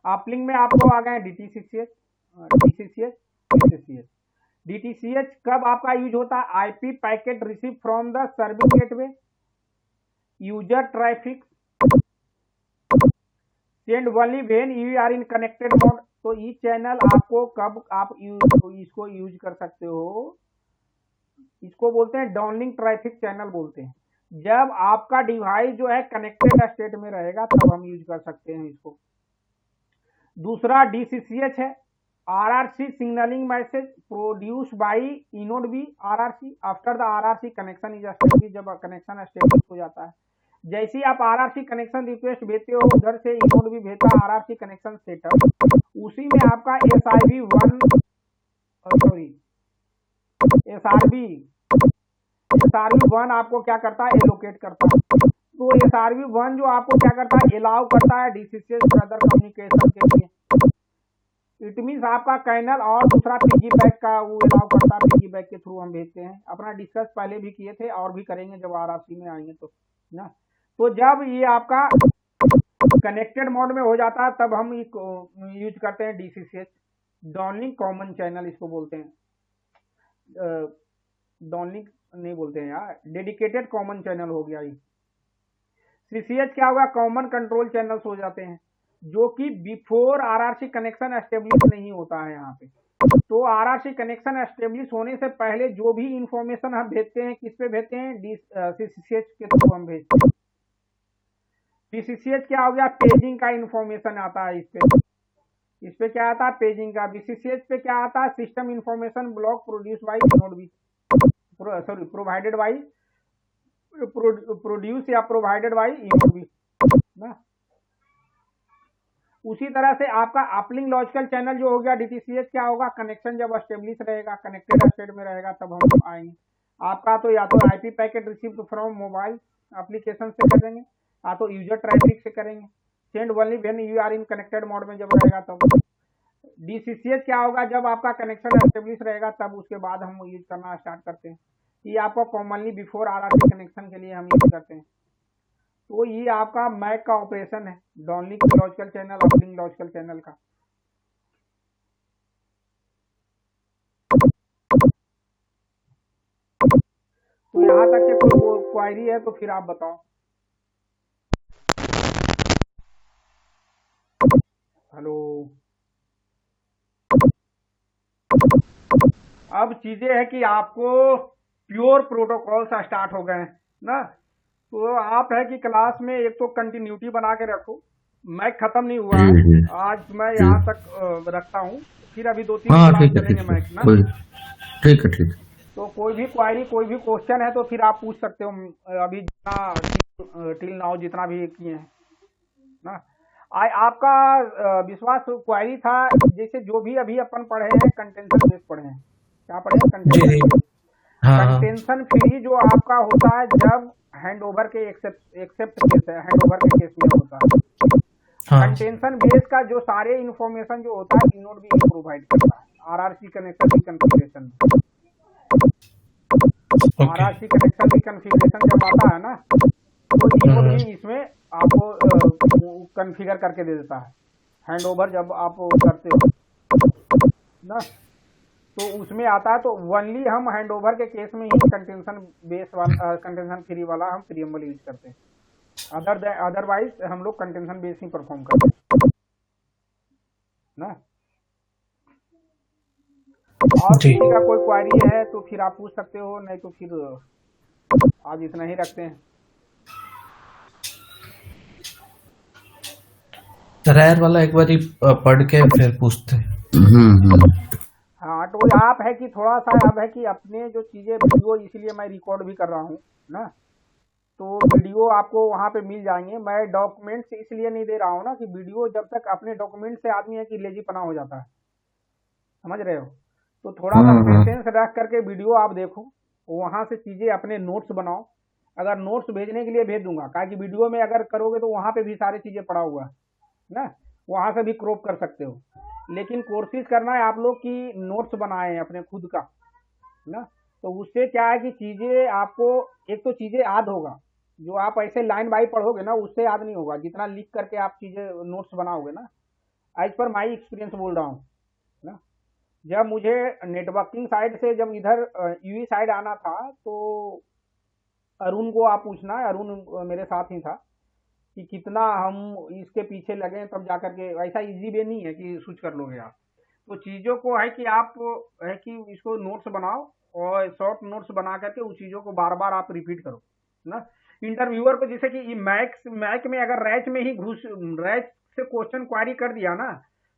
Speaker 1: Uplink में आपको आ गए DTCCH, TCCH, BCCH। DTCH कब आपका यूज होता है, IP packet receive from the service gateway, user traffic send only when you are in connected mode. तो ये चैनल आपको कब आप इसको यूज कर सकते हो, इसको बोलते हैं डाउनलिंक ट्रैफिक चैनल बोलते हैं। जब आपका डिवाइस जो है कनेक्टेड स्टेट में रहेगा तब हम यूज कर सकते हैं इसको। दूसरा DCCH है, RRC signalling message produce by eNode B RRC after the RRC connection is establish, जब कनेक्शन एस्टेब्लिश हो जाता है। जैसे ही आप RRC कनेक्शन रिक्वेस्ट भेजते हो उधर से इनोड भी भेजता है RRC कनेक्शन सेटअप, उसी में आपका SRV1 आपको क्या करता है, एलोकेट करता है। तो SRV1 जो आपको क्या करता है, अलाउ करता है DCCH अदर कम्युनिकेशन के लिए। इट मीन्स आपका कैनल और दूसरा पिगी बैक का वो अलाउ करता है, पिगी बैक के थ्रू हम भेजते हैं। अपना डिस्कस पहले भी किए थे और भी करेंगे जब आरआरसी में आएंगे तो ना। तो जब ये आपका कनेक्टेड मोड में हो जाता है तब हम यूज करते हैं DCCH, डाउनलिंक कॉमन चैनल इसको बोलते हैं। डाउनलिंक नहीं बोलते हैं यार, डेडिकेटेड कॉमन चैनल हो गया ये। CCH क्या होगा, कॉमन कंट्रोल चैनल्स हो जाते हैं, जो कि बिफोर आरआरसी कनेक्शन एस्टेब्लिश नहीं होता है यहाँ पे। तो आरआरसी कनेक्शन एस्टेब्लिश होने से पहले जो भी इंफॉर्मेशन हम भेजते हैं किस पे भेजते हैं, CCH के थ्रू हम भेजते हैं। BCCH क्या हो गया, पेजिंग का इंफॉर्मेशन आता है इस पे क्या आता है, पेजिंग का। BCCH पे क्या आता है, system information block produce by eNode B, sorry provided by, produce या प्रोवाइडेड बाई इनोड बी ना। उसी तरह से आपका अपलिंक लॉजिकल चैनल जो हो गया DTCH क्या होगा, कनेक्शन जब एस्टेब्लिश रहेगा, कनेक्टेड स्टेट में रहेगा तब हम आएंगे। आपका तो या तो IP packet receive from mobile application से करेंगे या तो यूजर ट्रैफिक से करेंगे। Send only when you are in connected mode में जब रहेगा तब। DCCH क्या होगा, जब आपका कनेक्शन एस्टेब्लिश रहेगा तब उसके बाद हम यूज करना स्टार्ट करते हैं। ये आपको कॉमनली बिफोर आरआरसी कनेक्शन के लिए हम यूज करते हैं। तो ये आपका मैक का ऑपरेशन है, downlink logical channel, uplink logical channel का। तो यहाँ तक के कोई क्वायरी है तो फिर आप बताओ। हेलो, अब चीजें है कि आपको प्योर प्रोटोकॉल से स्टार्ट हो गए ना। तो आप है कि क्लास में एक तो कंटिन्यूटी बना के रखो, मैक खत्म नहीं हुआ है, आज मैं यहाँ तक रखता हूँ, फिर अभी 2-3 क्लास चलेंगे मैक ना।
Speaker 2: ठीक है ठीक है।
Speaker 1: तो कोई भी क्वायरी, कोई भी क्वेश्चन है तो फिर आप पूछ सकते हो, अभी जितना टिल नाउ जितना भी किए हैं ना। आपका विश्वास क्वायरी था, जैसे जो भी अभी अपन पढ़े हैं कंटेंशन बेस पढ़े हैं, क्या पढ़े हैं, कंटेंशन। कंटेंशन फ्री जो आपका होता है जब हैंडओवर के एक्सेप्ट केस है, हैंडओवर के केस में होता है। कंटेंशन बेस का जो सारे इंफॉर्मेशन जो होता है इनोड भी प्रोवाइड करता है आरआरसी कनेक्शन की कॉन्फ़िगरेशन। आरआरसी कनेक्शन की कॉन्फ़िगरेशन जब आता है ना तो इनोड भी इसमें आपको कॉन्फ़िगर करके दे देता है, हैंडओवर जब आप करते हो ना तो उसमें आता है। तो ओनली हम हैंडओवर के केस में ही कंटेंशन बेस वाला, कंटेंशन फ्री वाला हम प्रीएम्बल यूज करते हैं। अदरवाइज हम लोग कंटेंशन बेस ही परफॉर्म करते हैं ना। और किसी का कोई क्वारी है तो फिर आप पूछ सकते हो, नहीं तो फिर आज इतना ही रखते हैं।
Speaker 3: रैर वाला एक बार पढ़ के फिर पूछते हैं।
Speaker 1: हाँ, तो आप है कि थोड़ा सा अब है कि अपने जो चीजें वीडियो, इसलिए मैं रिकॉर्ड भी कर रहा हूँ ना, तो वीडियो आपको वहाँ पे मिल जाएंगे। मैं डॉक्यूमेंट्स इसलिए नहीं दे रहा हूँ ना कि वीडियो जब तक अपने डॉक्यूमेंट से आदमी है कि लेजीपना हो जाता है, समझ रहे हो। तो थोड़ा सा पेशेंस रख करके वीडियो आप देखो, वहाँ से चीजें अपने नोट्स बनाओ। अगर नोट्स भेजने के लिए भेज दूंगा, क्या कि वीडियो में अगर करोगे तो वहाँ पे भी सारी चीजें पड़ा हुआ है ना, वहाँ से भी क्रॉप कर सकते हो। लेकिन कोशिश करना है आप लोग की नोट्स बनाए अपने खुद का ना, तो उससे क्या है कि चीजें आपको, एक तो चीजें याद होगा, जो आप ऐसे लाइन बाई पढ़ोगे ना उससे याद नहीं होगा, जितना लिख करके आप चीजें नोट्स बनाओगे ना। एज पर माई एक्सपीरियंस बोल रहा हूँ ना। जब मुझे नेटवर्किंग साइड से जब इधर यूई साइड आना था तो अरुण को आप पूछना, अरुण मेरे साथ ही था, कि कितना हम इसके पीछे लगे तब जाकर के, ऐसा इजी वे नहीं है कि स्विच कर लोगे आप। तो चीज़ों को है कि आप है कि इसको नोट्स बनाओ और शॉर्ट नोट्स बना करके उस चीज़ों को बार बार आप रिपीट करो ना। इंटरव्यूअर को जैसे कि मैक में अगर रैच में ही रैच से क्वेश्चन क्वारी कर दिया ना,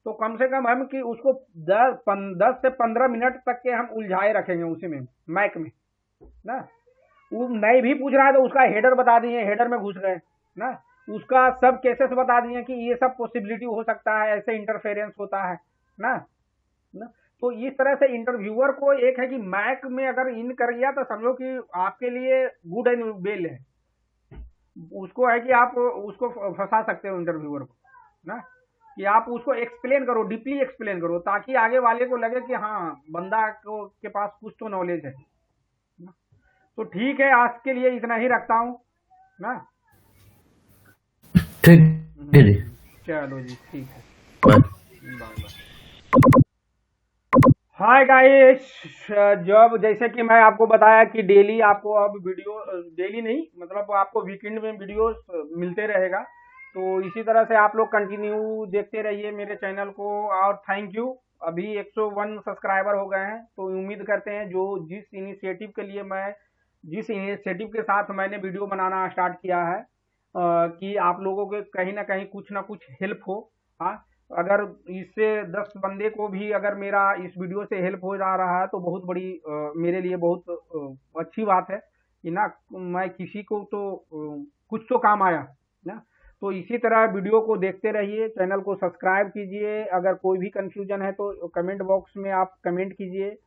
Speaker 1: तो कम से कम हम कि उसको 10 से 15 मिनट तक के हम उलझाए रखेंगे उसी में, मैक में ना। वो नहीं भी पूछ रहा है तो उसका हेडर बता दिए, हेडर में घुस गए ना, उसका सब केसेस बता दिए कि ये सब पॉसिबिलिटी हो सकता है, ऐसे इंटरफेरेंस होता है ना। तो इस तरह से इंटरव्यूअर को एक है कि मैक में अगर इन कर गया तो समझो कि आपके लिए गुड एंड वेल है, उसको है कि आप उसको फंसा सकते हो इंटरव्यूअर को ना। कि आप उसको एक्सप्लेन करो, डीपली एक्सप्लेन करो, ताकि आगे वाले को लगे कि हाँ बंदा को के पास कुछ तो नॉलेज है ना। तो ठीक है, आज के लिए इतना ही रखता हूँ ना।
Speaker 3: ठीक है जी।
Speaker 1: चलो जी, ठीक है,
Speaker 3: bye.
Speaker 1: Bye bye. Hi guys, जब जैसे कि मैं आपको बताया कि डेली आपको अब वीडियो, डेली नहीं मतलब आपको वीकेंड में वीडियो मिलते रहेगा, तो इसी तरह से आप लोग कंटिन्यू देखते रहिए मेरे चैनल को। और थैंक यू, अभी 101 सब्सक्राइबर हो गए हैं, तो उम्मीद करते हैं जो जिस इनिशिएटिव के साथ मैंने वीडियो बनाना स्टार्ट किया है, कि आप लोगों के कहीं ना कुछ हेल्प हो। हाँ, अगर इससे 10 बंदे को भी अगर मेरा इस वीडियो से हेल्प हो जा रहा है तो बहुत बड़ी मेरे लिए बहुत अच्छी बात है कि ना, मैं किसी को तो कुछ तो काम आया ना। तो इसी तरह वीडियो को देखते रहिए, चैनल को सब्सक्राइब कीजिए। अगर कोई भी कंफ्यूजन है तो कमेंट बॉक्स में आप कमेंट कीजिए।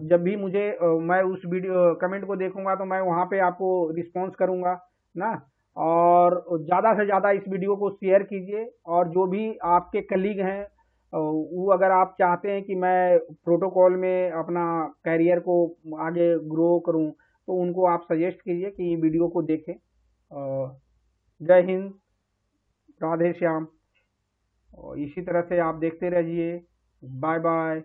Speaker 1: जब भी मुझे मैं उस वीडियो कमेंट को देखूंगा तो मैं वहाँ पे आपको रिस्पॉन्स करूंगा ना। और ज़्यादा से ज़्यादा इस वीडियो को शेयर कीजिए, और जो भी आपके कलीग हैं वो अगर आप चाहते हैं कि मैं प्रोटोकॉल में अपना करियर को आगे ग्रो करूं, तो उनको आप सजेस्ट कीजिए कि वीडियो को देखें। जय हिंद, राधे श्याम, और इसी तरह से आप देखते रहिए। Bye bye.